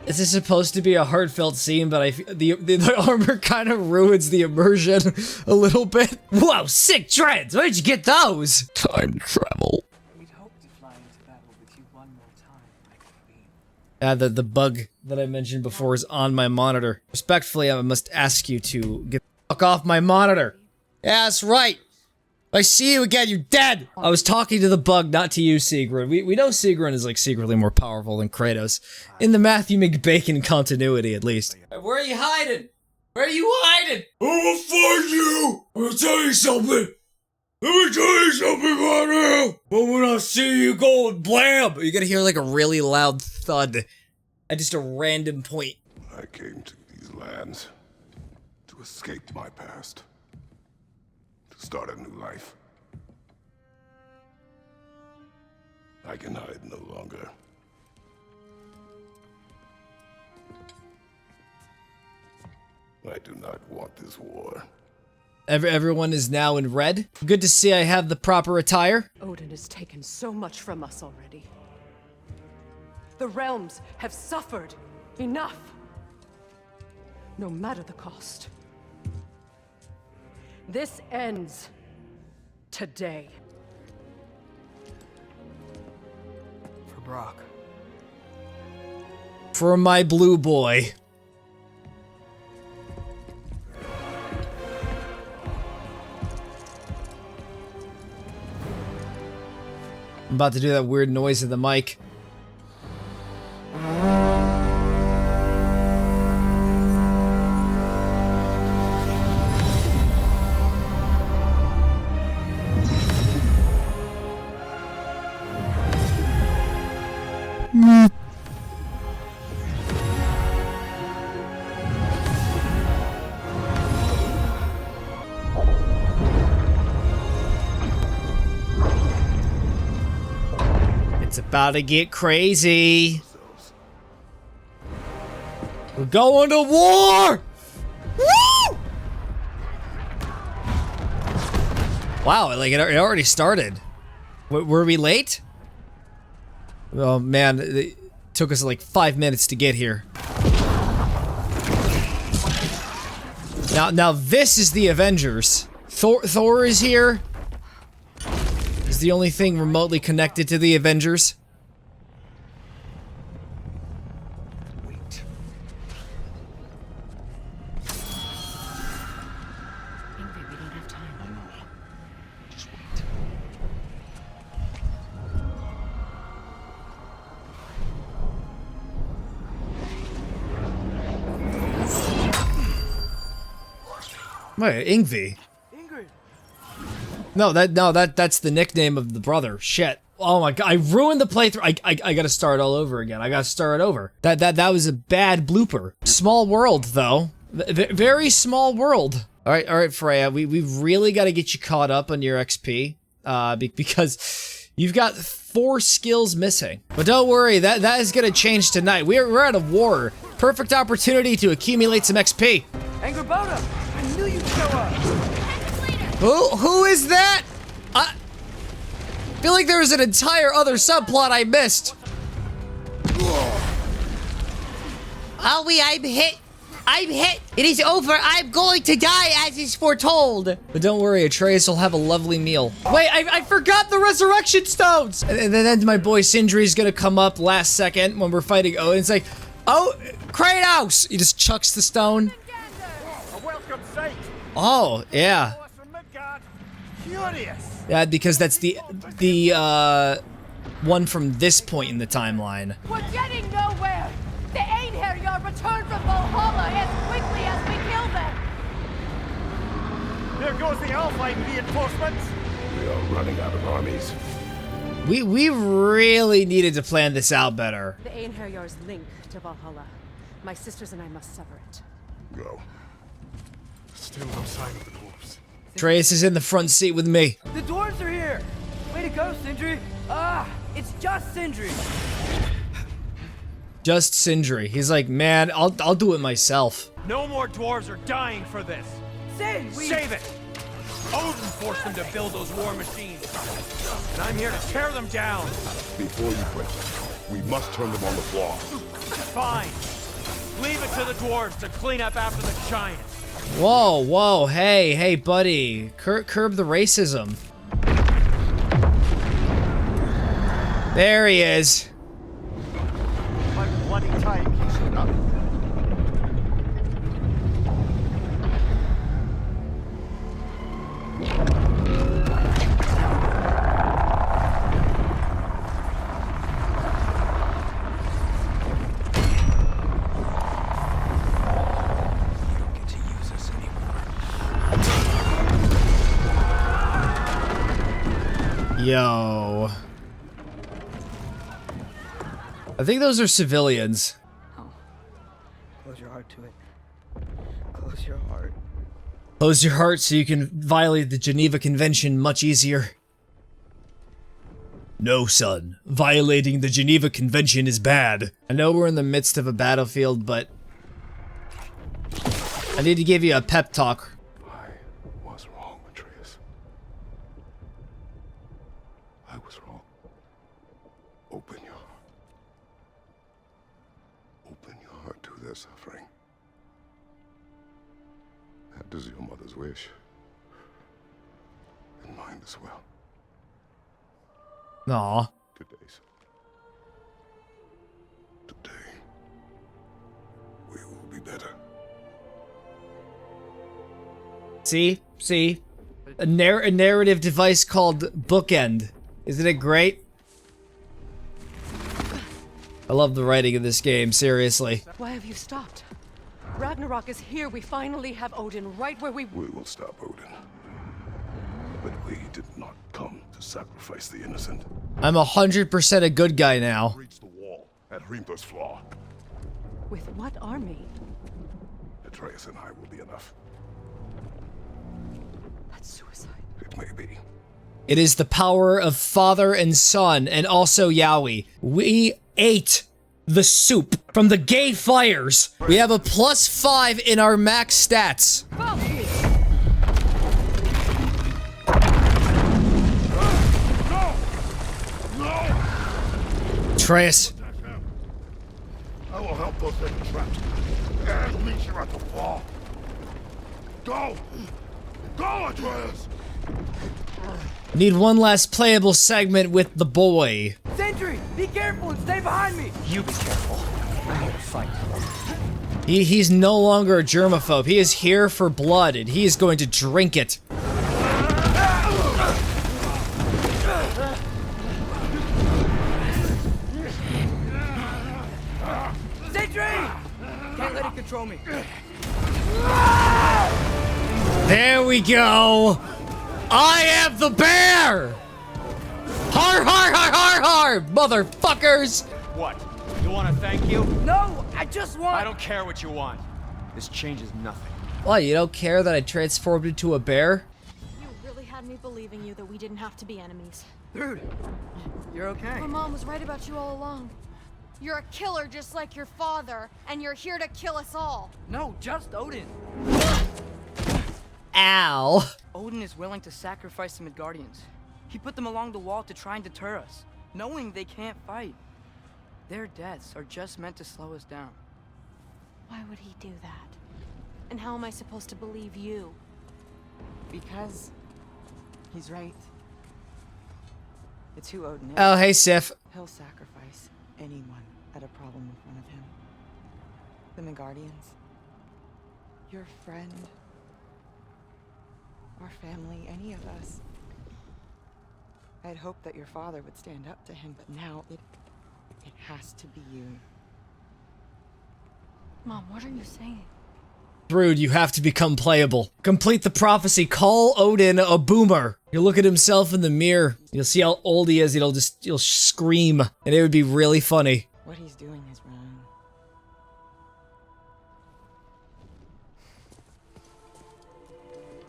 This is supposed to be a heartfelt scene, but the armor kind of ruins the immersion a little bit. Whoa, sick dreads! Where'd you get those? Time travel. We'd hoped to fly into battle with you one more time, my queen. The bug that I mentioned before is on my monitor. Respectfully, I must ask you to get the fuck off my monitor. Yeah, that's right. If I see you again, you're dead! I was talking to the bug, not to you, Sigrun. We know Sigrun is, like, secretly more powerful than Kratos. In the Matthew McBacon continuity, at least. Where are you hiding? Where are you hiding? I will find you! I'm gonna tell you something! Let me tell you something right now! But when I see you go blam! You're gonna hear, like, a really loud thud at just a random point. I came to these lands to escape my past. Start a new life. I can hide no longer. I do not want this war. Everyone is now in red. Good to see I have the proper attire. Odin has taken so much from us already. The realms have suffered enough. No matter the cost. This ends today. For Brock. For my blue boy. I'm about to do that weird noise in the mic. It's about to get crazy. We're going to war! Woo! Wow, like it already started. Were we late? Oh man, it took us like 5 minutes to get here. Now this is the Avengers. Thor is here. Is the only thing remotely connected to the Avengers. Wait. Ingrid, we don't have time. I know. Just wait. Wait, Ingvi. Ingrid. No, that's the nickname of the brother. Shit. Oh my god, I ruined the playthrough. I gotta start all over again. I gotta start over. That was a bad blooper. Small world, though. Very small world. All right, Freya. We've really got to get you caught up on your XP, because you've got 4 skills missing. But don't worry, that is gonna change tonight. We're at a war. Perfect opportunity to accumulate some XP. Angrboda! I knew you'd show up! Who is that? I feel like there was an entire other subplot I missed. Owie, I'm hit. I'm hit. It is over. I'm going to die as is foretold. But don't worry, Atreus will have a lovely meal. Wait, I forgot the resurrection stones! And then my boy Sindri's gonna come up last second when we're fighting Odin. It's like, oh, Kratos! He just chucks the stone. A welcome sight. Oh, yeah. From Midgard. Curious. Yeah, because that's the one from this point in the timeline. We're getting nowhere! The Einherjar return from Valhalla as quickly as we kill them! There goes the Alpine reinforcements! We are running out of armies. We really needed to plan this out better. The Einherjar's link to Valhalla. My sisters and I must sever it. Go. Still no sign of the dwarves. Atreus is in the front seat with me. The dwarves are here! Way to go, Sindri! Ah, it's just Sindri! Just Sindri. He's like, man, I'll do it myself. No more dwarves are dying for this. Sin, Save it! Odin forced them to build those war machines. And I'm here to tear them down. Before you quit, we must turn them on the floor. Fine. Leave it to the dwarves to clean up after the giants. Whoa, whoa, hey, buddy. Curb the racism. There he is. My bloody time keeps up. Yo. I think those are civilians. Close your heart to it. Close your heart. Close your heart so you can violate the Geneva Convention much easier. No, son. Violating the Geneva Convention is bad. I know we're in the midst of a battlefield, but I need to give you a pep talk. I was wrong, Atreus. I was wrong. Open your heart. Open your heart to their suffering. That is your mother's wish. And mine as well. Aw. Today, we will be better. See? A narrative device called Bookend. Isn't it great? I love the writing of this game, seriously. Why have you stopped? Ragnarok is here. We finally have Odin right where we will stop Odin. But we did not come to sacrifice the innocent. I'm 100% a good guy now. Reach the wall at Hrimthor's Flaw. With what army? Atreus and I will be enough. That's suicide. It may be. It is the power of father and son, and also Yowie. We ate the soup from the gay fires. We have a +5 in our max stats. Atreus. I will help those that are trapped. And meet you at the wall. Go! Go, Atreus! Need one last playable segment with the boy. Sentry, be careful and stay behind me! You be careful. I'm here to fight. He's no longer a germaphobe. He is here for blood, and he is going to drink it. Sentry! Can't let it control me. There we go. I am the bear! Har har har har har, motherfuckers! What? You want to thank you? No, I just want... I don't care what you want. This changes nothing. What, you don't care that I transformed into a bear? You really had me believing you that we didn't have to be enemies. Dude, you're okay. My mom was right about you all along. You're a killer just like your father, and you're here to kill us all. No, just Odin. Ow. Odin is willing to sacrifice the Midgardians. He put them along the wall to try and deter us, knowing they can't fight. Their deaths are just meant to slow us down. Why would he do that? And how am I supposed to believe you? Because he's right. It's who Odin is. Oh, hey, Sif. He'll sacrifice anyone at a problem in front of him. The Midgardians. Your friend. Our family, any of us. I'd hoped that your father would stand up to him, but now it has to be you. Mom, what are you saying? Thrud, you have to become playable. Complete the prophecy. Call Odin a boomer. He'll look at himself in the mirror. You'll see how old he is. He'll scream. And it would be really funny. What he's doing is wrong.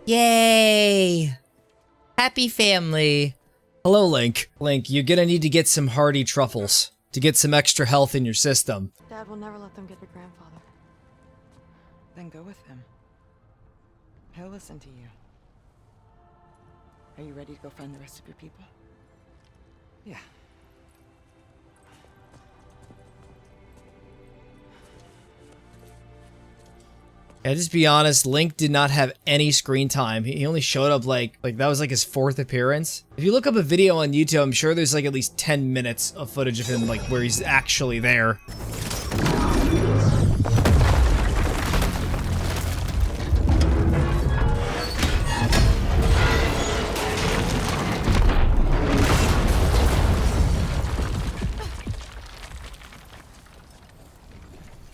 Yay! Happy family. Hello, Link. Link, you're gonna need to get some hearty truffles to get some extra health in your system. Dad will never let them get your grandfather. Then go with him. He'll listen to you. Are you ready to go find the rest of your people? Yeah. Yeah, just be honest, Link did not have any screen time. He only showed up like that was like his 4th appearance. If you look up a video on YouTube, I'm sure there's like at least 10 minutes of footage of him like where he's actually there.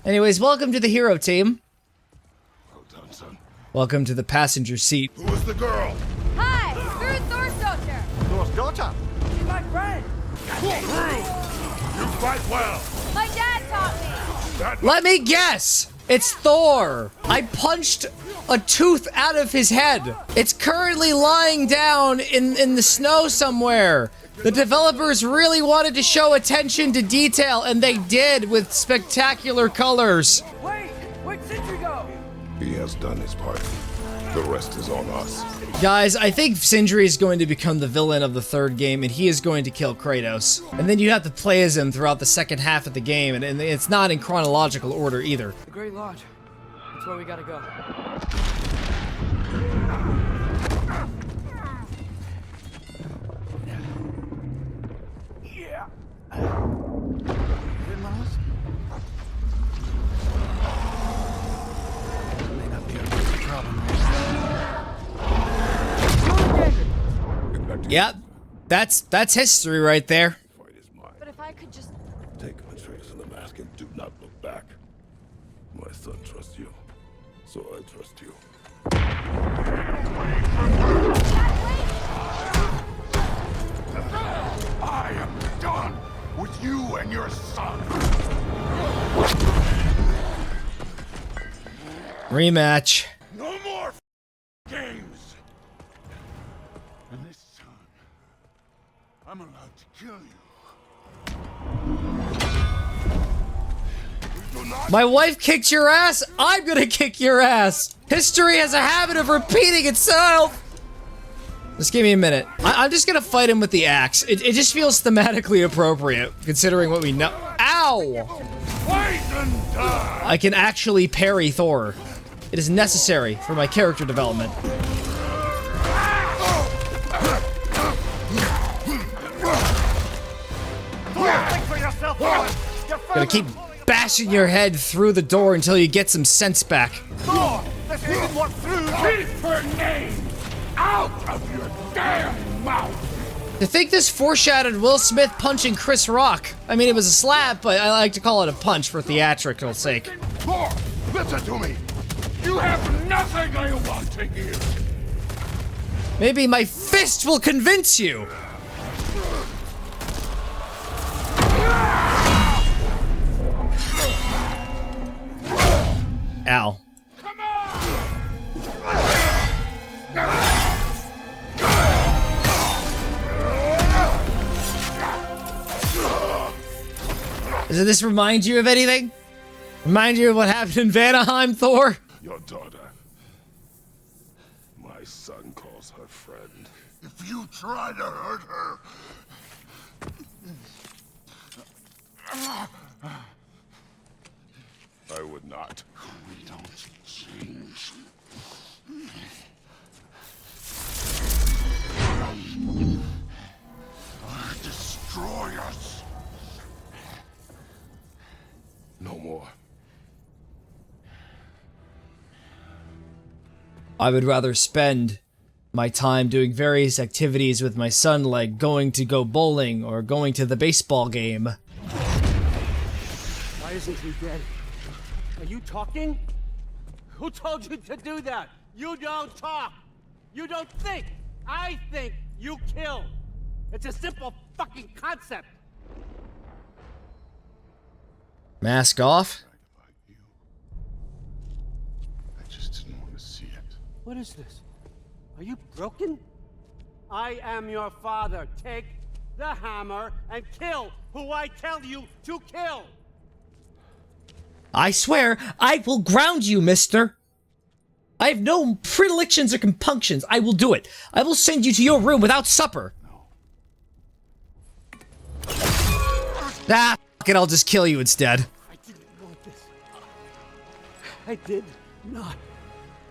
Anyways, welcome to the hero team. Well done, son. Welcome to the passenger seat. Who was the girl? Hi, Thrud Thor's daughter. Thor's daughter? She's my friend. You fight well. My dad taught me. Let me guess! It's Thor! I punched a tooth out of his head. It's currently lying down in the snow somewhere. The developers really wanted to show attention to detail, and they did with spectacular colors. Where'd Sindri go? He has done his part. The rest is on us. Guys, I think Sindri is going to become the villain of the 3rd game, and he is going to kill Kratos. And then you have to play as him throughout the 2nd half of the game, and it's not in chronological order either. The Great Lodge. That's where we gotta go. Yeah. May not be a big problem. Yep, that's history right there. But if I could just... Take Atreus and the mask and do not look back. My son trusts you, so I trust you. I am done with you and your son. Rematch. No more games. And this time, I'm allowed to kill you. My wife kicked your ass, I'm gonna kick your ass. History has a habit of repeating itself. Just give me a minute. I'm just gonna fight him with the axe. It just feels thematically appropriate, considering what we know. Ow! I can actually parry Thor. It is necessary for my character development. Gonna keep bashing your head through the door until you get some sense back. Thor, this isn't what through. Keep her name out of your damn mouth. To think this foreshadowed Will Smith punching Chris Rock. I mean, it was a slap, but I like to call it a punch for theatrical sake. Thor, listen to me. You have nothing I want to hear. Maybe my fist will convince you. Ow. Does this remind you of anything? Remind you of what happened in Vanaheim, Thor? Your daughter. My son calls her friend. If you try to hurt her... I would not. We don't change. Or destroy us. No more. I would rather spend my time doing various activities with my son, like going to go bowling or going to the baseball game. Why isn't he dead? Are you talking? Who told you to do that? You don't talk. You don't think. I think. You kill. It's a simple fucking concept. Mask off? I just didn't want to see it. What is this? Are you broken? I am your father. Take the hammer and kill who I tell you to kill. I swear, I will ground you, mister. I have no predilections or compunctions. I will do it. I will send you to your room without supper. Ah, fuck it, I'll just kill you instead. I didn't want this. I did not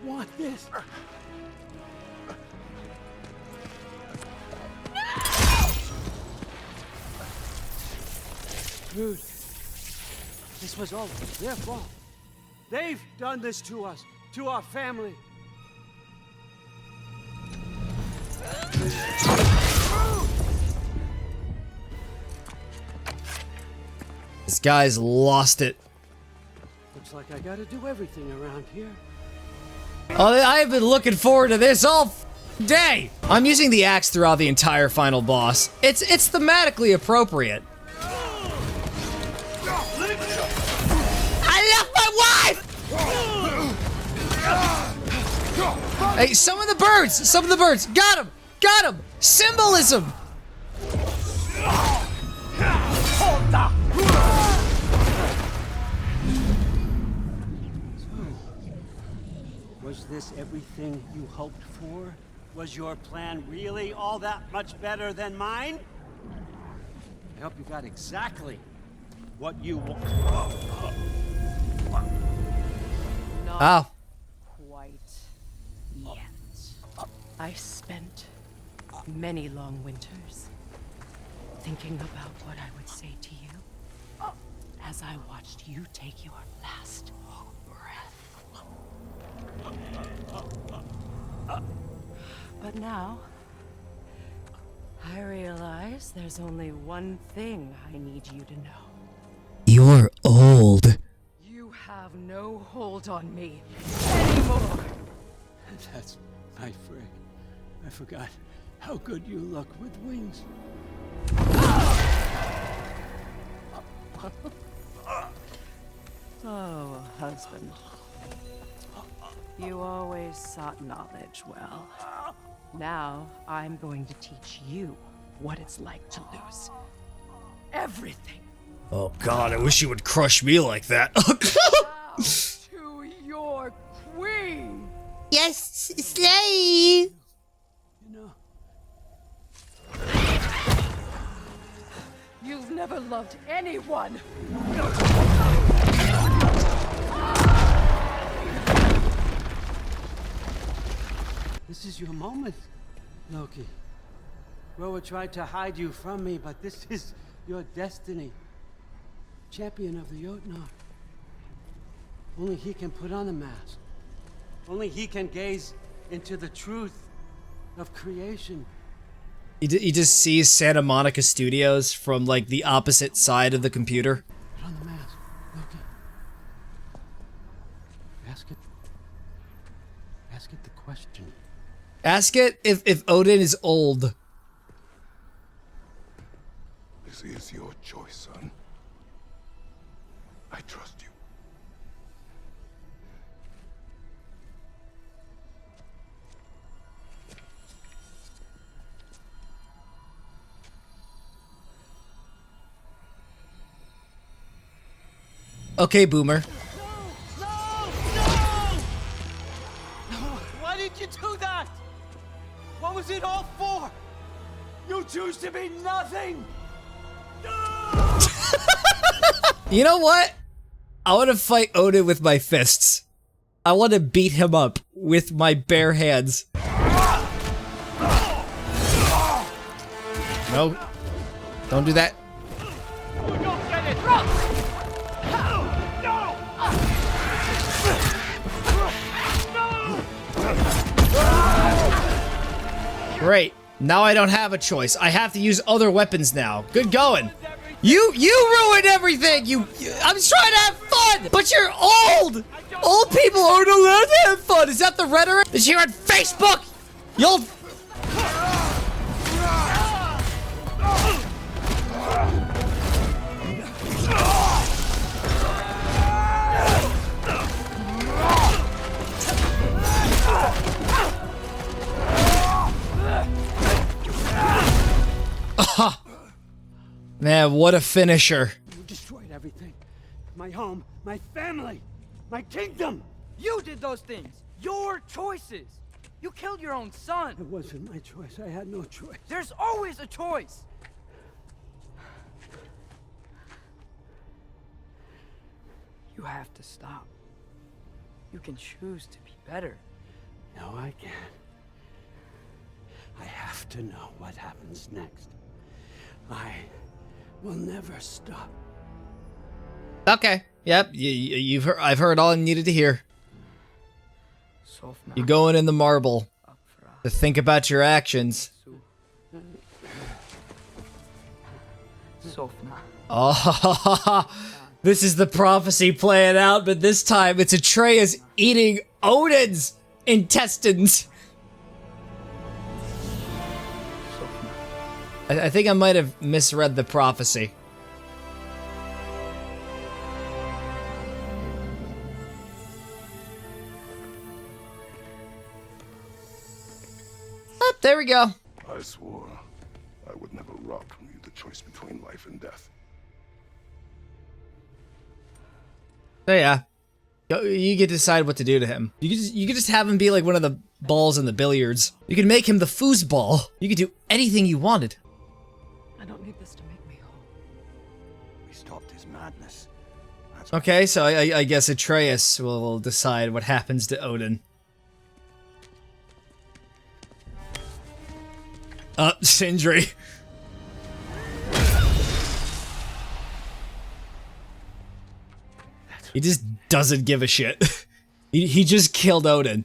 want this. Dude, this was all their fault. They've done this to us, to our family. This guy's lost it. Looks like I gotta do everything around here. Oh, I've been looking forward to this all day. I'm using the axe throughout the entire final boss. It's thematically appropriate. I left my wife! Hey, some of the birds, got him, symbolism. Was this everything you hoped for? Was your plan really all that much better than mine? I hope you got exactly what you want. Oh. Quite yet. I spent many long winters thinking about what I would say to you as I watched you take your last breath. But now, I realize there's only one thing I need you to know. You're old. You have no hold on me anymore. That's my friend. I forgot how good you look with wings. Oh, husband. You always sought knowledge well. Now, I'm going to teach you what it's like to lose everything. Oh god, I wish you would crush me like that. To your queen! Yes, slave! You've never loved anyone! This is your moment, Loki. Roa tried to hide you from me, but this is your destiny. Champion of the Jotnar. Only he can put on the mask. Only he can gaze into the truth of creation. He just sees Santa Monica Studios from like the opposite side of the computer. Put on the mask, Loki. Ask it the question. Ask it if Odin is old. This is your choice, son. I trust you. Okay, Boomer. Why did you do that? What was it all for? You choose to be nothing! You know what? I want to fight Odin with my fists. I want to beat him up with my bare hands. No. Don't do that. Great. Now I don't have a choice. I have to use other weapons now. Good going. You ruined everything! I'm just trying to have fun! But you're old! Old people aren't allowed to have fun! Is that the rhetoric? Is here on Facebook? You old... Man, what a finisher. You destroyed everything. My home, my family, my kingdom. You did those things. Your choices. You killed your own son. It wasn't my choice. I had no choice. There's always a choice. You have to stop. You can choose to be better. No, I can't. I have to know what happens next. I will never stop. Okay. Yep. You've heard. I've heard all I needed to hear. You're going in the marble to think about your actions. Oh, this is the prophecy playing out, but this time it's Atreus eating Odin's intestines. I think I might have misread the prophecy. Oh, there we go. I swore I would never rob from you the choice between life and death. So yeah, you get to decide what to do to him. You could just have him be like one of the balls in the billiards. You could make him the foosball. You could do anything you wanted. I don't need this to make me whole. We stopped his madness. Okay, so I guess Atreus will decide what happens to Odin. Sindri. He just doesn't give a shit. He just killed Odin.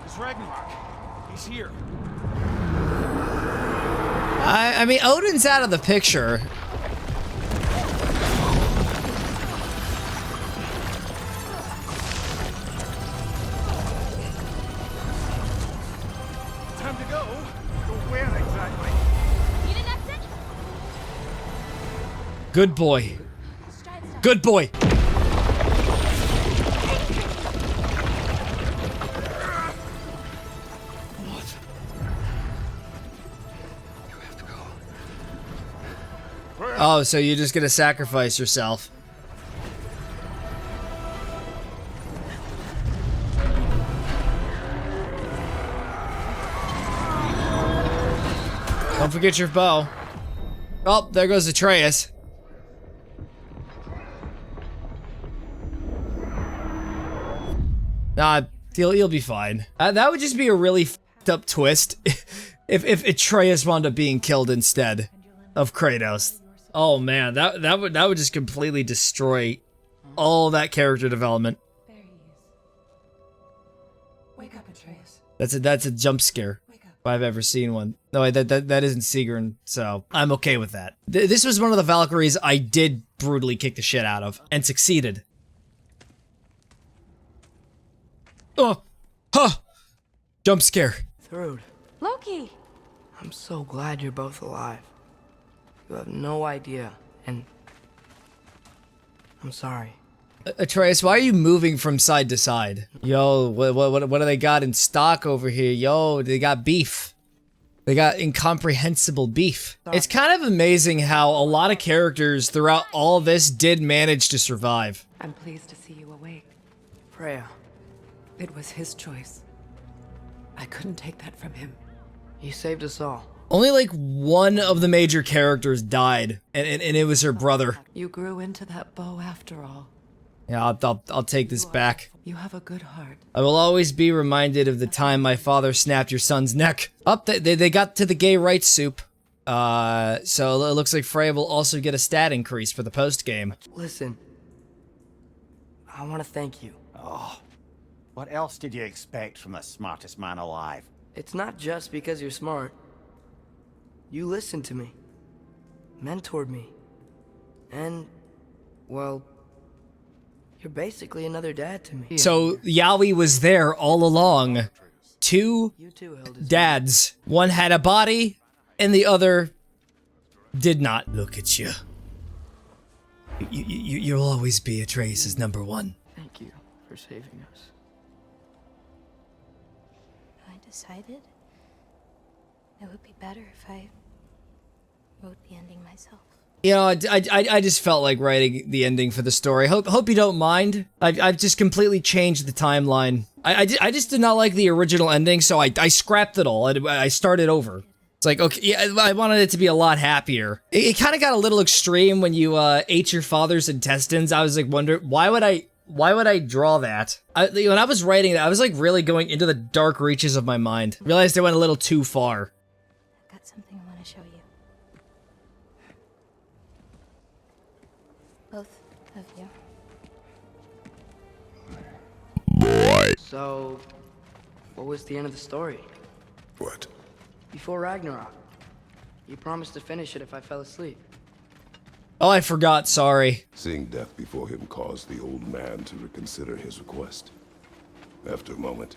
It's Ragnarok. He's here. I mean, Odin's out of the picture. Time to go. Go where exactly? Need an exit? Good boy. Good boy. Oh, so you're just gonna sacrifice yourself. Don't forget your bow. Oh, there goes Atreus. Nah, you'll be fine. That would just be a really f***ed up twist if Atreus wound up being killed instead of Kratos. Oh man, that would just completely destroy all that character development. There he is. Wake up, Atreus. That's a jump scare if I've ever seen one. No, that isn't Sigrun, so I'm okay with that. This was one of the Valkyries I did brutally kick the shit out of and succeeded. Oh, huh, jump scare. Thrud. Loki! I'm so glad you're both alive. You have no idea, and I'm sorry. Atreus, why are you moving from side to side? Yo, what do they got in stock over here? Yo, they got beef. They got incomprehensible beef. It's kind of amazing how a lot of characters throughout all this did manage to survive. I'm pleased to see you awake. Freya. It was his choice. I couldn't take that from him. He saved us all. Only like one of the major characters died, and it was her brother. You grew into that bow after all. Yeah, I'll take this back. You have a good heart. I will always be reminded of the time my father snapped your son's neck. Up, they got to the gay rights soup. So it looks like Freya will also get a stat increase for the post game. Listen. I want to thank you. Oh, what else did you expect from the smartest man alive? It's not just because you're smart. You listened to me, mentored me, and, well, you're basically another dad to me. So Yowie was there all along. Two dads. One had a body, and the other did not. Look at you. You'll always be Atreus' number one. Thank you for saving us. I decided it would be better if I wrote the ending myself. You know, I just felt like writing the ending for the story. Hope you don't mind. I've just completely changed the timeline. I just did not like the original ending, so I scrapped it all. I started over. It's like, okay, yeah, I wanted it to be a lot happier. It kind of got a little extreme when you ate your father's intestines. I was like, why would I draw that? When I was writing that, I was like really going into the dark reaches of my mind. Realized I went a little too far. I've got something I want to show you. Both of you. So, what was the end of the story? What? Before Ragnarok. You promised to finish it if I fell asleep. Oh, I forgot, sorry. Seeing death before him caused the old man to reconsider his request. After a moment,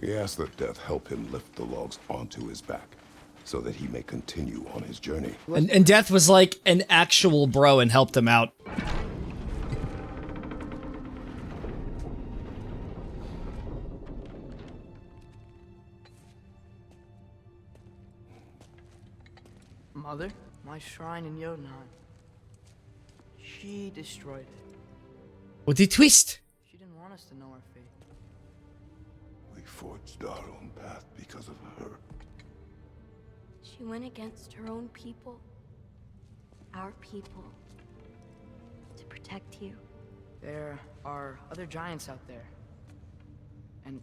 he asked that death help him lift the logs onto his back, so that he may continue on his journey. And Death was like an actual bro and helped him out. Mother, my shrine in Jotunheim. She destroyed it. What the twist? She didn't want us to know our fate. We forged our own path because of her. She went against her own people. Our people. To protect you. There are other giants out there. And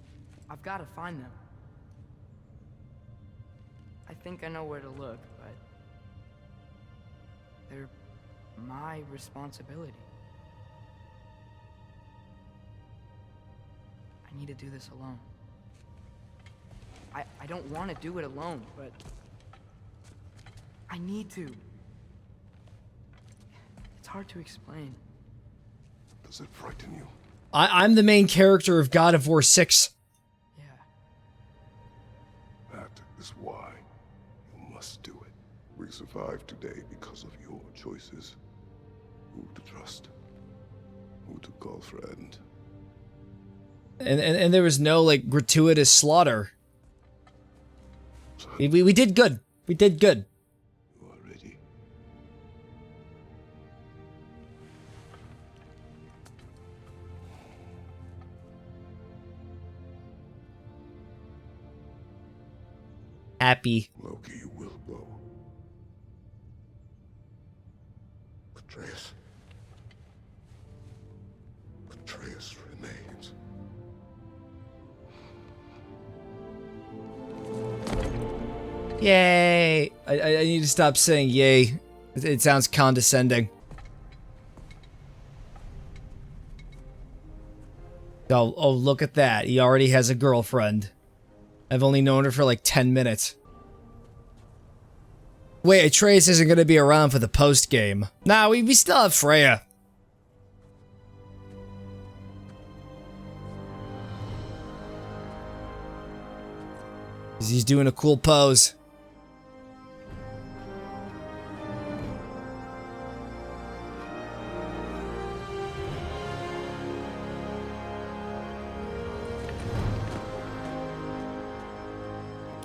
I've got to find them. I think I know where to look, but they're my responsibility. I need to do this alone. I don't want to do it alone, but I need to. It's hard to explain. Does it frighten you? I'm the main character of God of War 6. That is why you must do it. We survived today because of your choices. Who to trust, who to call friend. And there was no, like, gratuitous slaughter. We did good. We did good. You are ready. Happy. Loki will go. Atreus. Atreus remains. Yay! I need to stop saying yay. It sounds condescending. Oh, look at that. He already has a girlfriend. I've only known her for like 10 minutes. Wait, Atreus isn't gonna be around for the post-game. Nah, we still have Freya. He's doing a cool pose.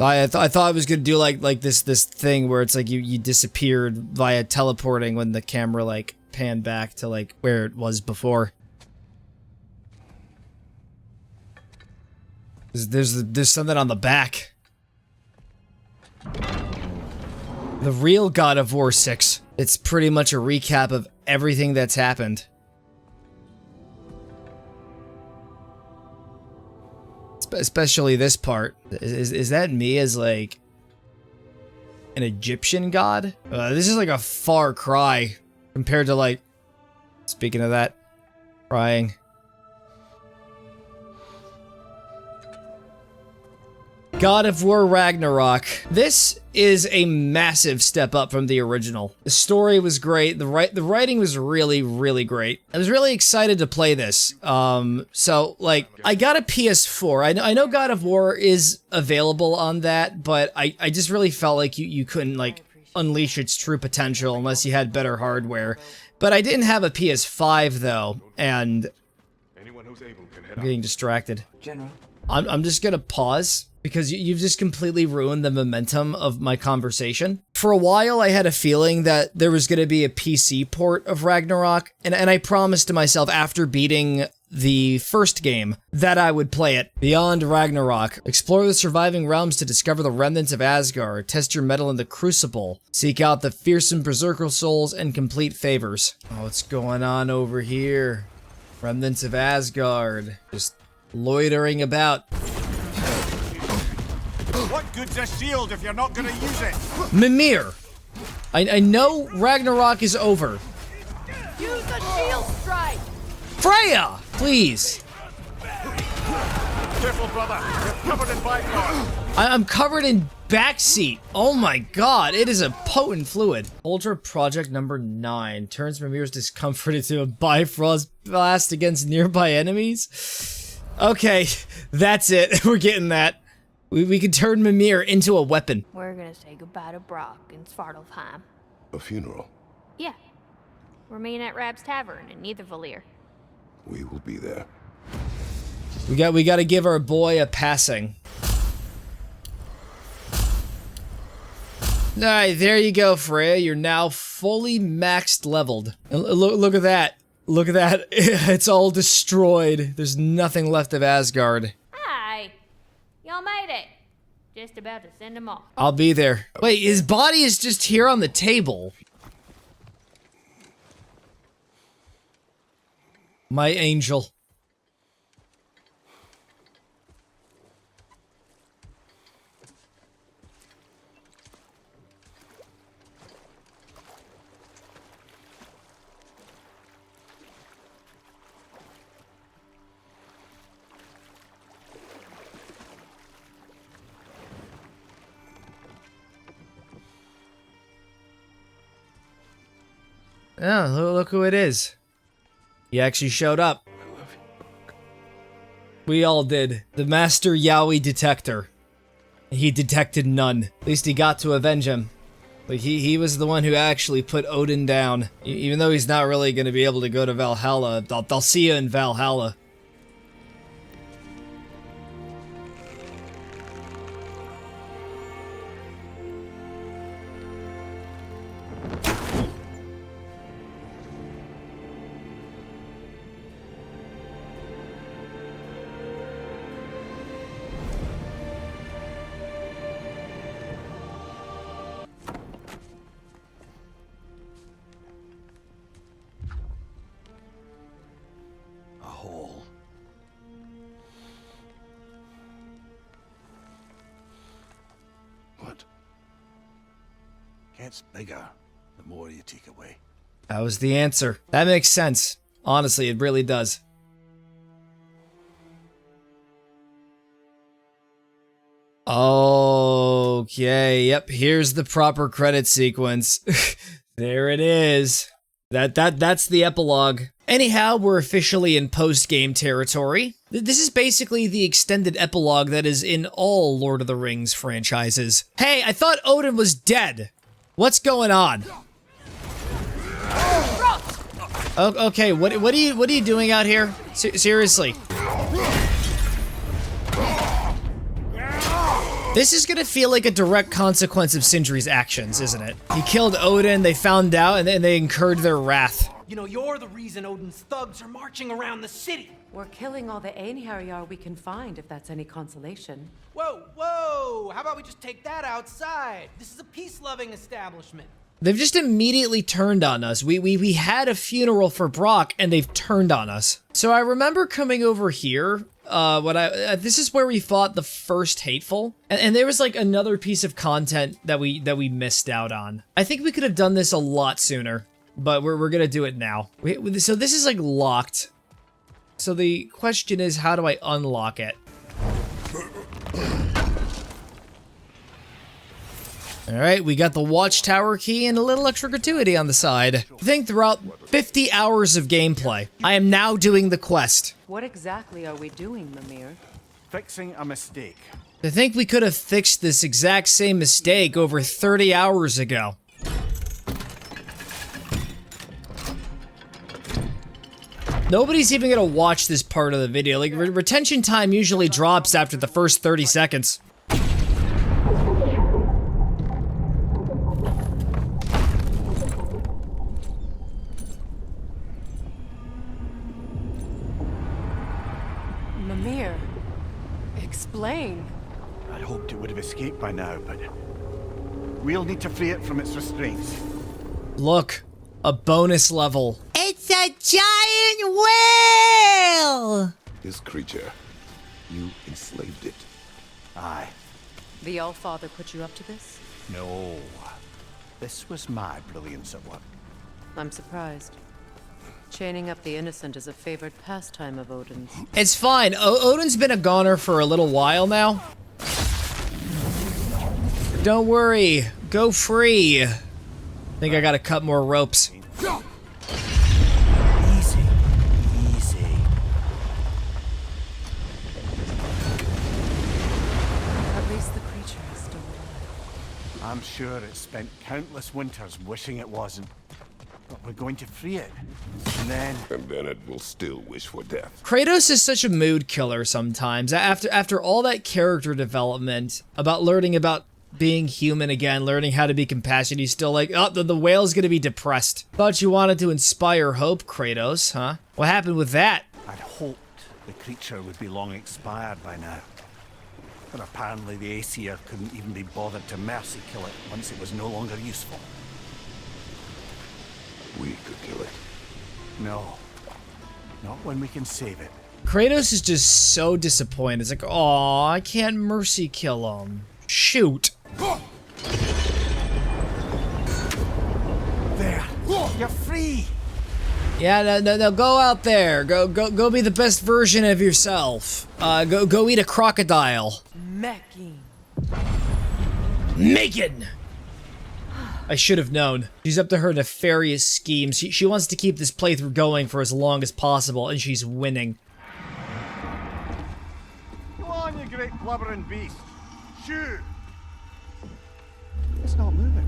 I thought I was gonna do like this thing where it's like you disappeared via teleporting when the camera like panned back to like where it was before. There's something on the back. The real God of War 6. It's pretty much a recap of everything that's happened. Especially this part. Is that me as like an Egyptian god? This is like a far cry compared to like, speaking of that, crying. God of War Ragnarok. This is a massive step up from the original. The story was great. The writing was really, really great. I was really excited to play this. So like, I got a PS4. I know God of War is available on that, but I just really felt like you couldn't like unleash its true potential unless you had better hardware. But I didn't have a PS5 though, and I'm getting distracted. General. I'm just gonna pause because you've just completely ruined the momentum of my conversation. For a while, I had a feeling that there was gonna be a PC port of Ragnarok, and I promised to myself after beating the first game that I would play it. Beyond Ragnarok. Explore the surviving realms to discover the remnants of Asgard, test your mettle in the Crucible, seek out the fearsome berserker souls, and complete favors. Oh, what's going on over here? Remnants of Asgard. Just loitering about. What good's a shield if you're not gonna use it? Mimir! I know Ragnarok is over. Use the shield strike! Freya! Please! Careful, brother. You're covered in bifrost. I'm covered in backseat. Oh my god, it is a potent fluid. Ultra Project number 9 turns Mimir's discomfort into a Bifrost blast against nearby enemies. Okay, that's it. We're getting that. We can turn Mimir into a weapon. We're gonna say goodbye to Brock in Svartalfheim. A funeral. Yeah. We're meeting at Rab's Tavern in Nethervalir. We will be there. We got to give our boy a passing. Alright, there you go, Freya. You're now fully maxed leveled. And look at that. Look at that. It's all destroyed. There's nothing left of Asgard. Hi. Y'all made it. Just about to send him off. I'll be there. Wait, his body is just here on the table. My angel. Yeah, look who it is. He actually showed up. We all did. The Master Yowie Detector. He detected none. At least he got to avenge him. But he was the one who actually put Odin down. Even though he's not really going to be able to go to Valhalla. I'll see you in Valhalla. Gets bigger the more you take away. That was the answer. That makes sense. Honestly, it really does. Okay, yep, here's the proper credit sequence. There it is. That's the epilogue. Anyhow, we're officially in post-game territory. This is basically the extended epilogue that is in all Lord of the Rings franchises. Hey, I thought Odin was dead. What's going on? Okay, what are you doing out here? Seriously. This is gonna feel like a direct consequence of Sindri's actions, isn't it? He killed Odin, they found out, and then they incurred their wrath. You know, you're the reason Odin's thugs are marching around the city. We're killing all the Einherjar we can find, if that's any consolation. Whoa, whoa! How about we just take that outside? This is a peace-loving establishment. They've just immediately turned on us. We had a funeral for Brock, and they've turned on us. So I remember coming over here, this is where we fought the first Hateful, and there was like another piece of content that we missed out on. I think we could have done this a lot sooner, but we're gonna do it now. So this is like locked. So the question is, how do I unlock it? Alright, we got the watchtower key and a little extra gratuity on the side. I think throughout 50 hours of gameplay, I am now doing the quest. What exactly are we doing, Mimir? Fixing a mistake. I think we could have fixed this exact same mistake over 30 hours ago. Nobody's even gonna watch this part of the video. Like, retention time usually drops after the first 30 seconds. Mimir, explain. I hoped it would have escaped by now, but we'll need to free it from its restraints. Look, a bonus level. It's a giant whale! This creature, you enslaved it. Aye. The Allfather put you up to this? No. This was my brilliance at work. I'm surprised. Chaining up the innocent is a favored pastime of Odin's. It's fine. Odin's been a goner for a little while now. Don't worry. Go free. I think I gotta cut more ropes. Easy. Easy. At least the creature is still alive. I'm sure it spent countless winters wishing it wasn't. But we're going to free it. And then it will still wish for death. Kratos is such a mood killer sometimes. After all that character development, about learning about being human again, learning how to be compassionate, he's still like, oh, the whale's gonna be depressed. Thought you wanted to inspire hope, Kratos, huh? What happened with that? I'd hoped the creature would be long expired by now. But apparently the Aesir couldn't even be bothered to mercy kill it once it was no longer useful. We could kill it. No. Not when we can save it. Kratos is just so disappointed. It's like, oh, I can't mercy kill him. Shoot. There. You're free. Yeah, no, go out there. Go be the best version of yourself. Go eat a crocodile. Megan! I should have known. She's up to her nefarious schemes. She wants to keep this playthrough going for as long as possible, and she's winning. Come on, you great blubbering beast. Shoot! It's not moving.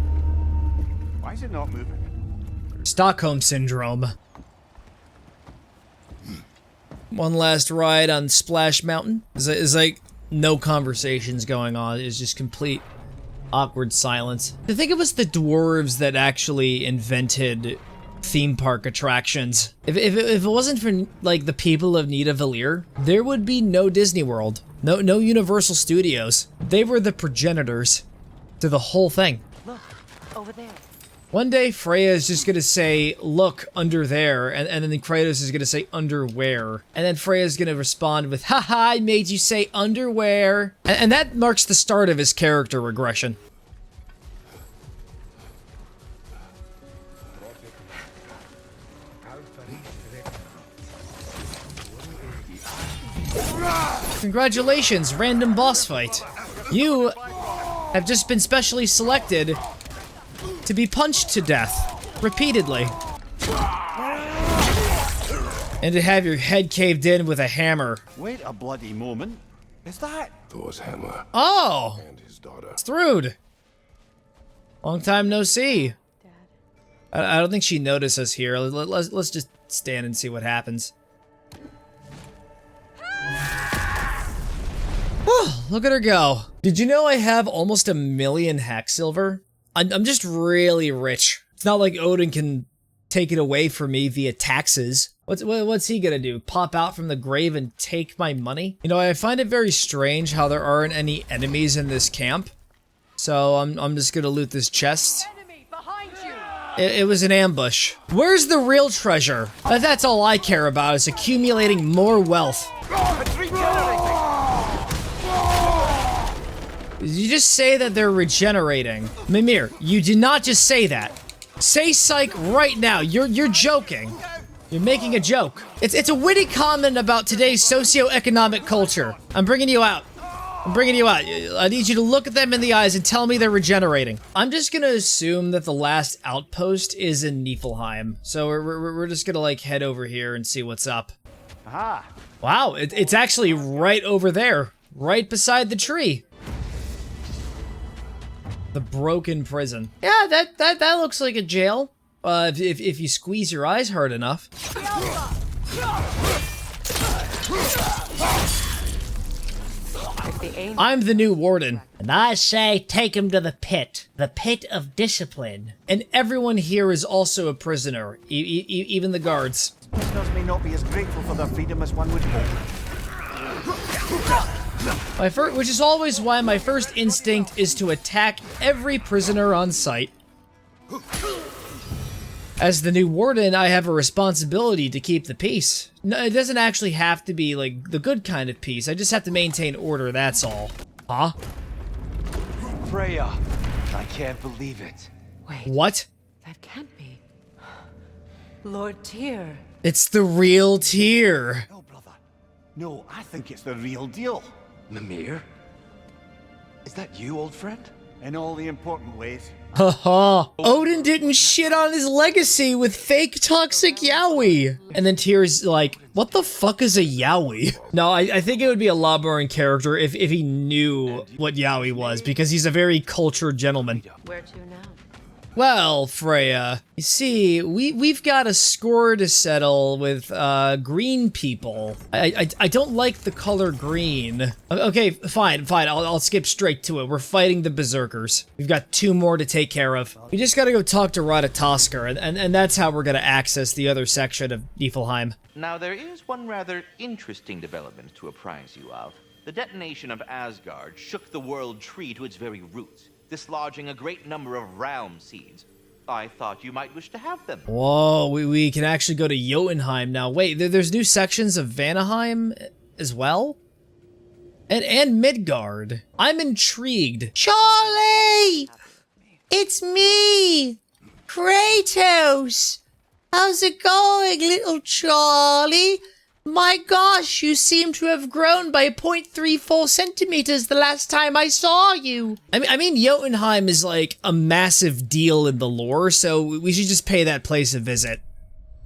Why is it not moving? Stockholm Syndrome. One last ride on Splash Mountain. It's like no conversations going on. It's just complete awkward silence. I think it was the dwarves that actually invented theme park attractions. If it wasn't for like the people of Nidavellir, there would be no Disney World, no Universal Studios. They were the progenitors to the whole thing. Look, over there. One day Freya is just gonna say, look, under there, and then Kratos is gonna say underwear. And then Freya's gonna respond with, haha, I made you say underwear. And that marks the start of his character regression. Congratulations, random boss fight. You have just been specially selected to be punched to death, repeatedly. And to have your head caved in with a hammer. Wait a bloody moment. Is that Thor's hammer? Oh! And his daughter. It's Thrud. Long time no see. I don't think she noticed us here. Let's just stand and see what happens. Whew, look at her go. Did you know I have almost 1 million hack silver? I'm just really rich. It's not like Odin can take it away from me via taxes. What's he gonna do? Pop out from the grave and take my money? You know, I find it very strange how there aren't any enemies in this camp. So I'm just gonna loot this chest. It was an ambush. Where's the real treasure? That's all I care about, is accumulating more wealth. Did you just say that they're regenerating? Mimir, you did not just say that. Say psych right now. You're joking. You're making a joke. It's a witty comment about today's socio-economic culture. I'm bringing you out. I'm bringing you out. I need you to look at them in the eyes and tell me they're regenerating. I'm just gonna assume that the last outpost is in Niflheim. So we're just gonna like head over here and see what's up. Aha! Wow, it's actually right over there. Right beside the tree. The broken prison. Yeah, that looks like a jail. If you squeeze your eyes hard enough. I'm the new warden. And I say take him to the pit of discipline. And everyone here is also a prisoner, even the guards. Prisoners may not be as grateful for their freedom as one would hope. Which is always why my first instinct is to attack every prisoner on sight. As the new warden, I have a responsibility to keep the peace. No, it doesn't actually have to be, like, the good kind of peace. I just have to maintain order, that's all. Huh? Freya, I can't believe it. Wait. What? That can't be. Lord Tyr. It's the real Tyr. No, brother. No, I think it's the real deal. Mimir? Is that you, old friend? In all the important ways. Haha. Odin didn't shit on his legacy with fake toxic yaoi. And then Tyr's like, what the fuck is a yaoi? No, I think it would be a lot more in character if he knew what yaoi was, because he's a very cultured gentleman. Where to now? Well, Freya, you see, we've got a score to settle with green people. I don't like the color green. Okay, fine. I'll skip straight to it. We're fighting the berserkers. We've got 2 more to take care of. We just gotta go talk to Ratatoskr, and that's how we're gonna access the other section of Niflheim. Now, there is one rather interesting development to apprise you of. The detonation of Asgard shook the world tree to its very roots, dislodging a great number of realm seeds. I thought you might wish to have them. Whoa, we can actually go to Jotunheim now. Wait, there's new sections of Vanaheim as well? And Midgard. I'm intrigued. Charlie! It's me! Kratos! How's it going, little Charlie? My gosh, you seem to have grown by 0.34 centimeters the last time I saw you. I mean, Jotunheim is like a massive deal in the lore, so we should just pay that place a visit.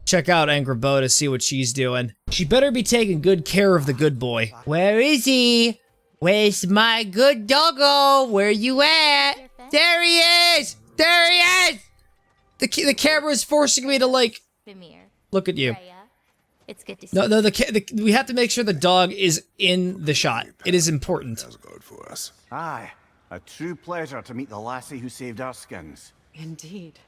Check out Angrboda to see what she's doing. She better be taking good care of the good boy. Where is he? Where's my good doggo? Where you at? There he is! There he is! The camera is forcing me to, like, look at you. It's good to see you. No, we have to make sure the dog is in the shot. It is important. For us. Aye, a true pleasure to meet the lassie who saved our skins. Indeed.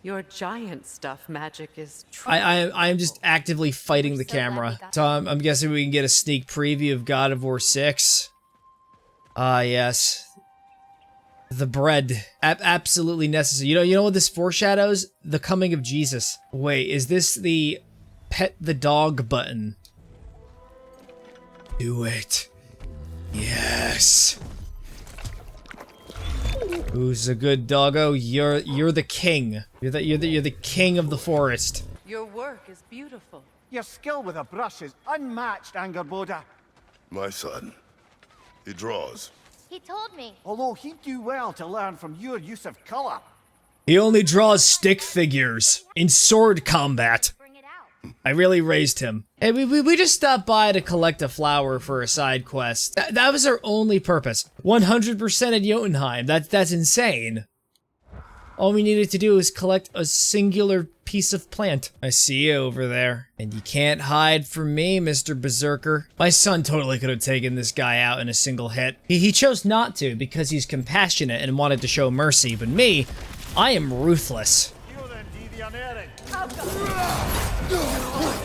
Your giant stuff magic is true. I'm just actively fighting the camera. So I'm guessing we can get a sneak preview of God of War 6. Ah, yes. The bread. Absolutely necessary. You know what this foreshadows? The coming of Jesus. Wait, is this the pet the dog button? Do it. Yes. Who's a good doggo? You're the king. You're the king of the forest. Your work is beautiful. Your skill with a brush is unmatched, Angrboda. My son. He draws. He told me. Although he'd do well to learn from your use of color. He only draws stick figures in sword combat. I really raised him. Hey, we just stopped by to collect a flower for a side quest. That was our only purpose. 100% at Jotunheim. That's insane. All we needed to do is collect a singular piece of plant. I see you over there. And you can't hide from me, Mr. Berserker. My son totally could have taken this guy out in a single hit. He chose not to because he's compassionate and wanted to show mercy, but me, I am ruthless.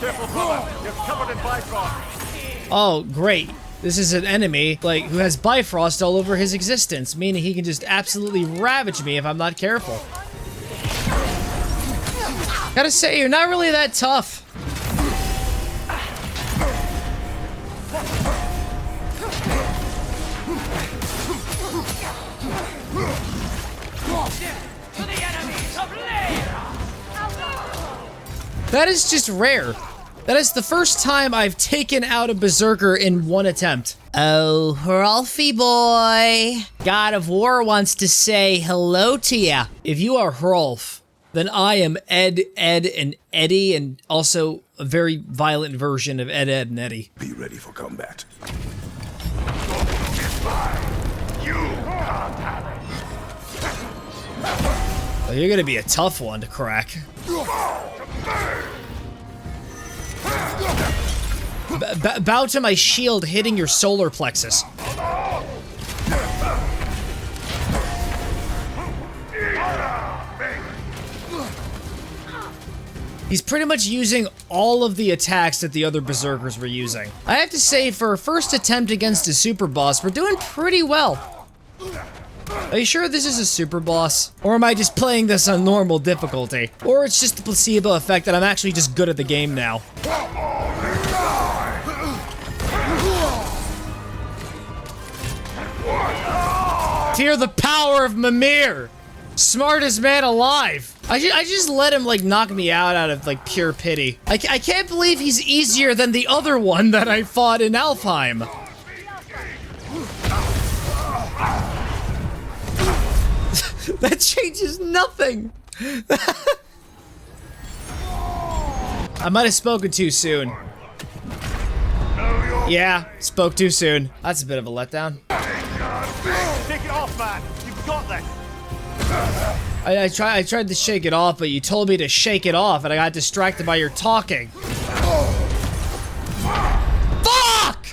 Careful, brother. You're covered in Bifrost. Oh, great. This is an enemy, like, who has Bifrost all over his existence, meaning he can just absolutely ravage me if I'm not careful. Gotta say, you're not really that tough. That is just rare. That is the first time I've taken out a berserker in one attempt. Oh, Hrolfy boy. God of War wants to say hello to ya. If you are Hrolf, then I am Ed, and Eddie, and also a very violent version of Ed, and Eddie. Be ready for combat. Oh, you're gonna be a tough one to crack. Bow to my shield hitting your solar plexus. He's pretty much using all of the attacks that the other berserkers were using. I have to say, for a first attempt against a super boss, we're doing pretty well. Are you sure this is a super boss? Or am I just playing this on normal difficulty? Or it's just the placebo effect that I'm actually just good at the game now. Fear the power of Mimir! Smartest man alive! I just let him, like, knock me out of, like, pure pity. I can't believe he's easier than the other one that I fought in Alfheim. That changes nothing! I might have spoken too soon. Yeah, spoke too soon. That's a bit of a letdown. Take it off, man! You've got this! I tried to shake it off, but you told me to shake it off, and I got distracted by your talking. Fuck!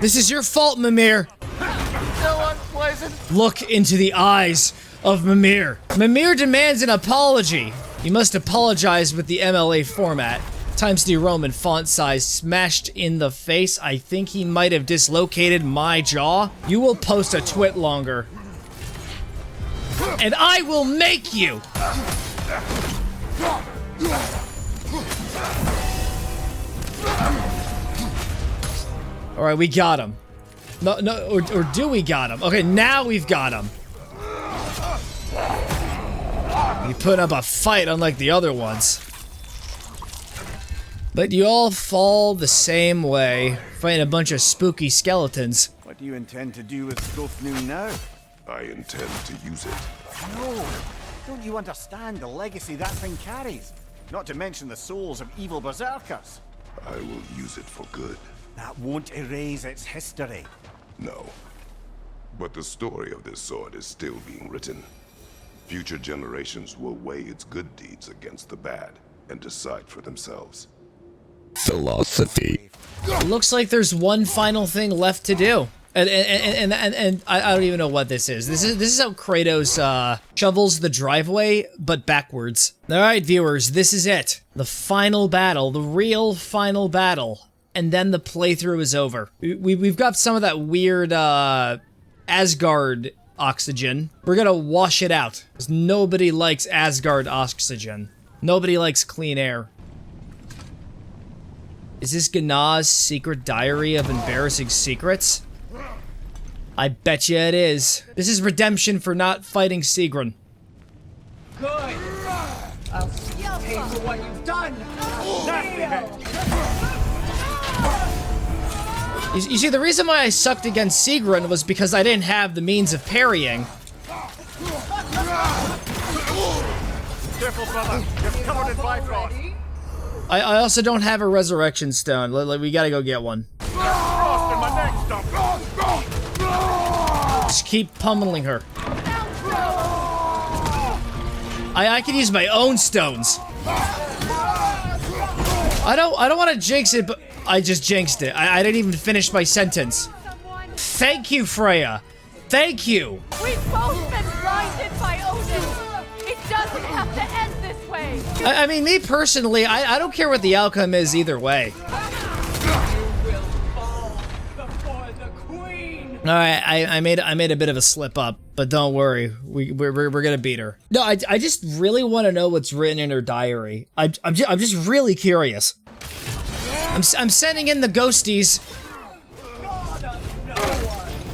This is your fault, Mimir. So unpleasant. Look into the eyes of Mimir. Mimir demands an apology. You must apologize with the MLA format. Times New Roman font size smashed in the face. I think he might have dislocated my jaw. You will post a twit longer. And I will make you! Alright, we got him. No, or do we got him? Okay, now we've got him. You put up a fight unlike the other ones. But you all fall the same way, fighting a bunch of spooky skeletons. What do you intend to do with Skofnu now? I intend to use it. No! Don't you understand the legacy that thing carries? Not to mention the souls of evil berserkers. I will use it for good. That won't erase its history. No. But the story of this sword is still being written. Future generations will weigh its good deeds against the bad and decide for themselves. Philosophy. Looks like there's one final thing left to do. And I don't even know what this is. This is how Kratos shovels the driveway, but backwards. All right, viewers, this is it. The final battle, the real final battle, and then the playthrough is over. We've got some of that weird Asgard oxygen. We're gonna wash it out, because nobody likes Asgard oxygen. Nobody likes clean air. Is this Gna's secret diary of embarrassing secrets? I bet you it is. This is redemption for not fighting Sigrun. Good. I'll pay for what you've done. You see, the reason why I sucked against Sigrun was because I didn't have the means of parrying. Careful, brother. You're covered in Bifrost. I also don't have a resurrection stone. We gotta go get one. Frost in my neck, stop. Just keep pummeling her. I could use my own stones. I don't want to jinx it, but I just jinxed it. I didn't even finish my sentence. Thank you, Freya. Thank you. We've both been blinded by Odin. It doesn't have to end this way. I mean, me personally, I don't care what the outcome is either way. All right, I made a bit of a slip up, but don't worry, we're gonna beat her. No, I just really want to know what's written in her diary. I'm just really curious. I'm sending in the ghosties.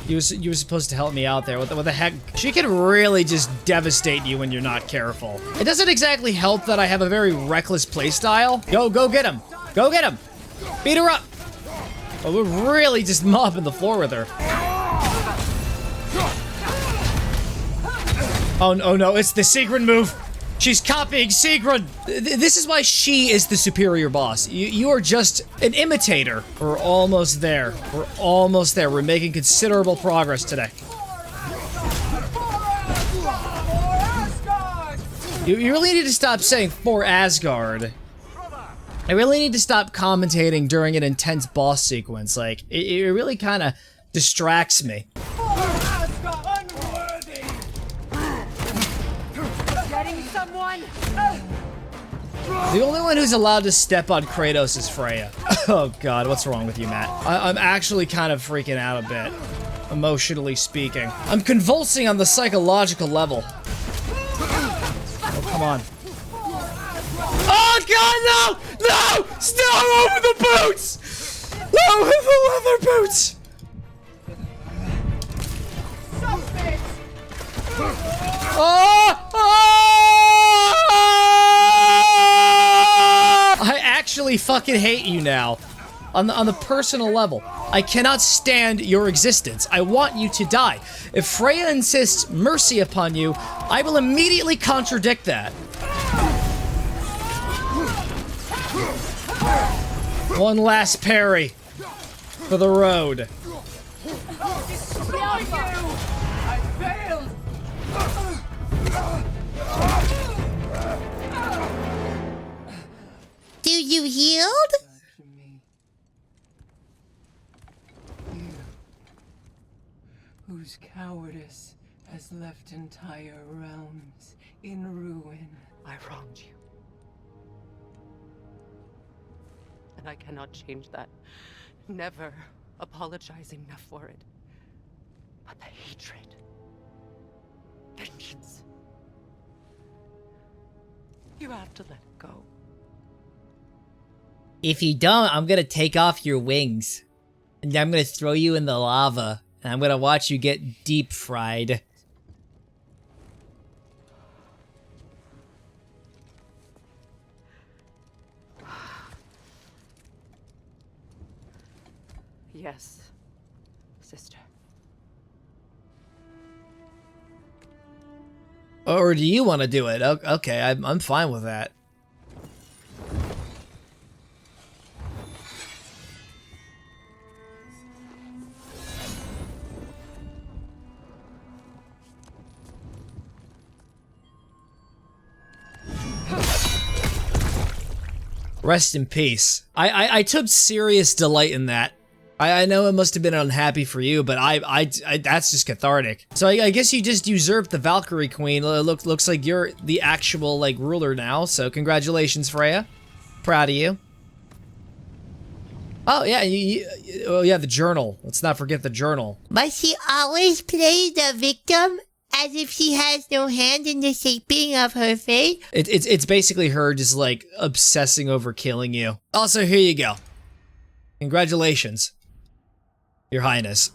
You were supposed to help me out there. What the heck? She can really just devastate you when you're not careful. It doesn't exactly help that I have a very reckless playstyle. Go get him. Go get him! Beat her up! Oh, we're really just mopping the floor with her. Oh no, it's the Sigrun move! She's copying Sigrun! This is why she is the superior boss. You are just an imitator. We're almost there. We're almost there. We're making considerable progress today. You really need to stop saying for Asgard. I really need to stop commentating during an intense boss sequence. Like, it really kind of distracts me. Getting someone? The only one who's allowed to step on Kratos is Freya. Oh god, what's wrong with you, Matt? I'm actually kind of freaking out a bit, emotionally speaking. I'm convulsing on the psychological level. Oh, come on. Oh god, no! No! Stop over the boots! No, with the leather boots! Oh! I actually fucking hate you now. On the personal level. I cannot stand your existence. I want you to die. If Freya insists mercy upon you, I will immediately contradict that. One last parry for the road. Do you yield? Whose cowardice has left entire realms in ruin. I wronged you. And I cannot change that. Never apologize enough for it. But the hatred, vengeance, you have to let it go. If you don't, I'm gonna take off your wings. And I'm gonna throw you in the lava. And I'm gonna watch you get deep fried. Yes, sister. Or do you want to do it? Okay, I'm fine with that. Rest in peace. I took serious delight in that. I know it must have been unhappy for you, but I that's just cathartic. So I guess you just usurped the Valkyrie Queen. Looks like you're the actual, like, ruler now, so congratulations, Freya. Proud of you. Oh, yeah, oh, yeah, the journal. Let's not forget the journal. Must she always play the victim? As if she has no hand in the shaping of her fate? It's basically her just, like, obsessing over killing you. Also, here you go. Congratulations, Your Highness.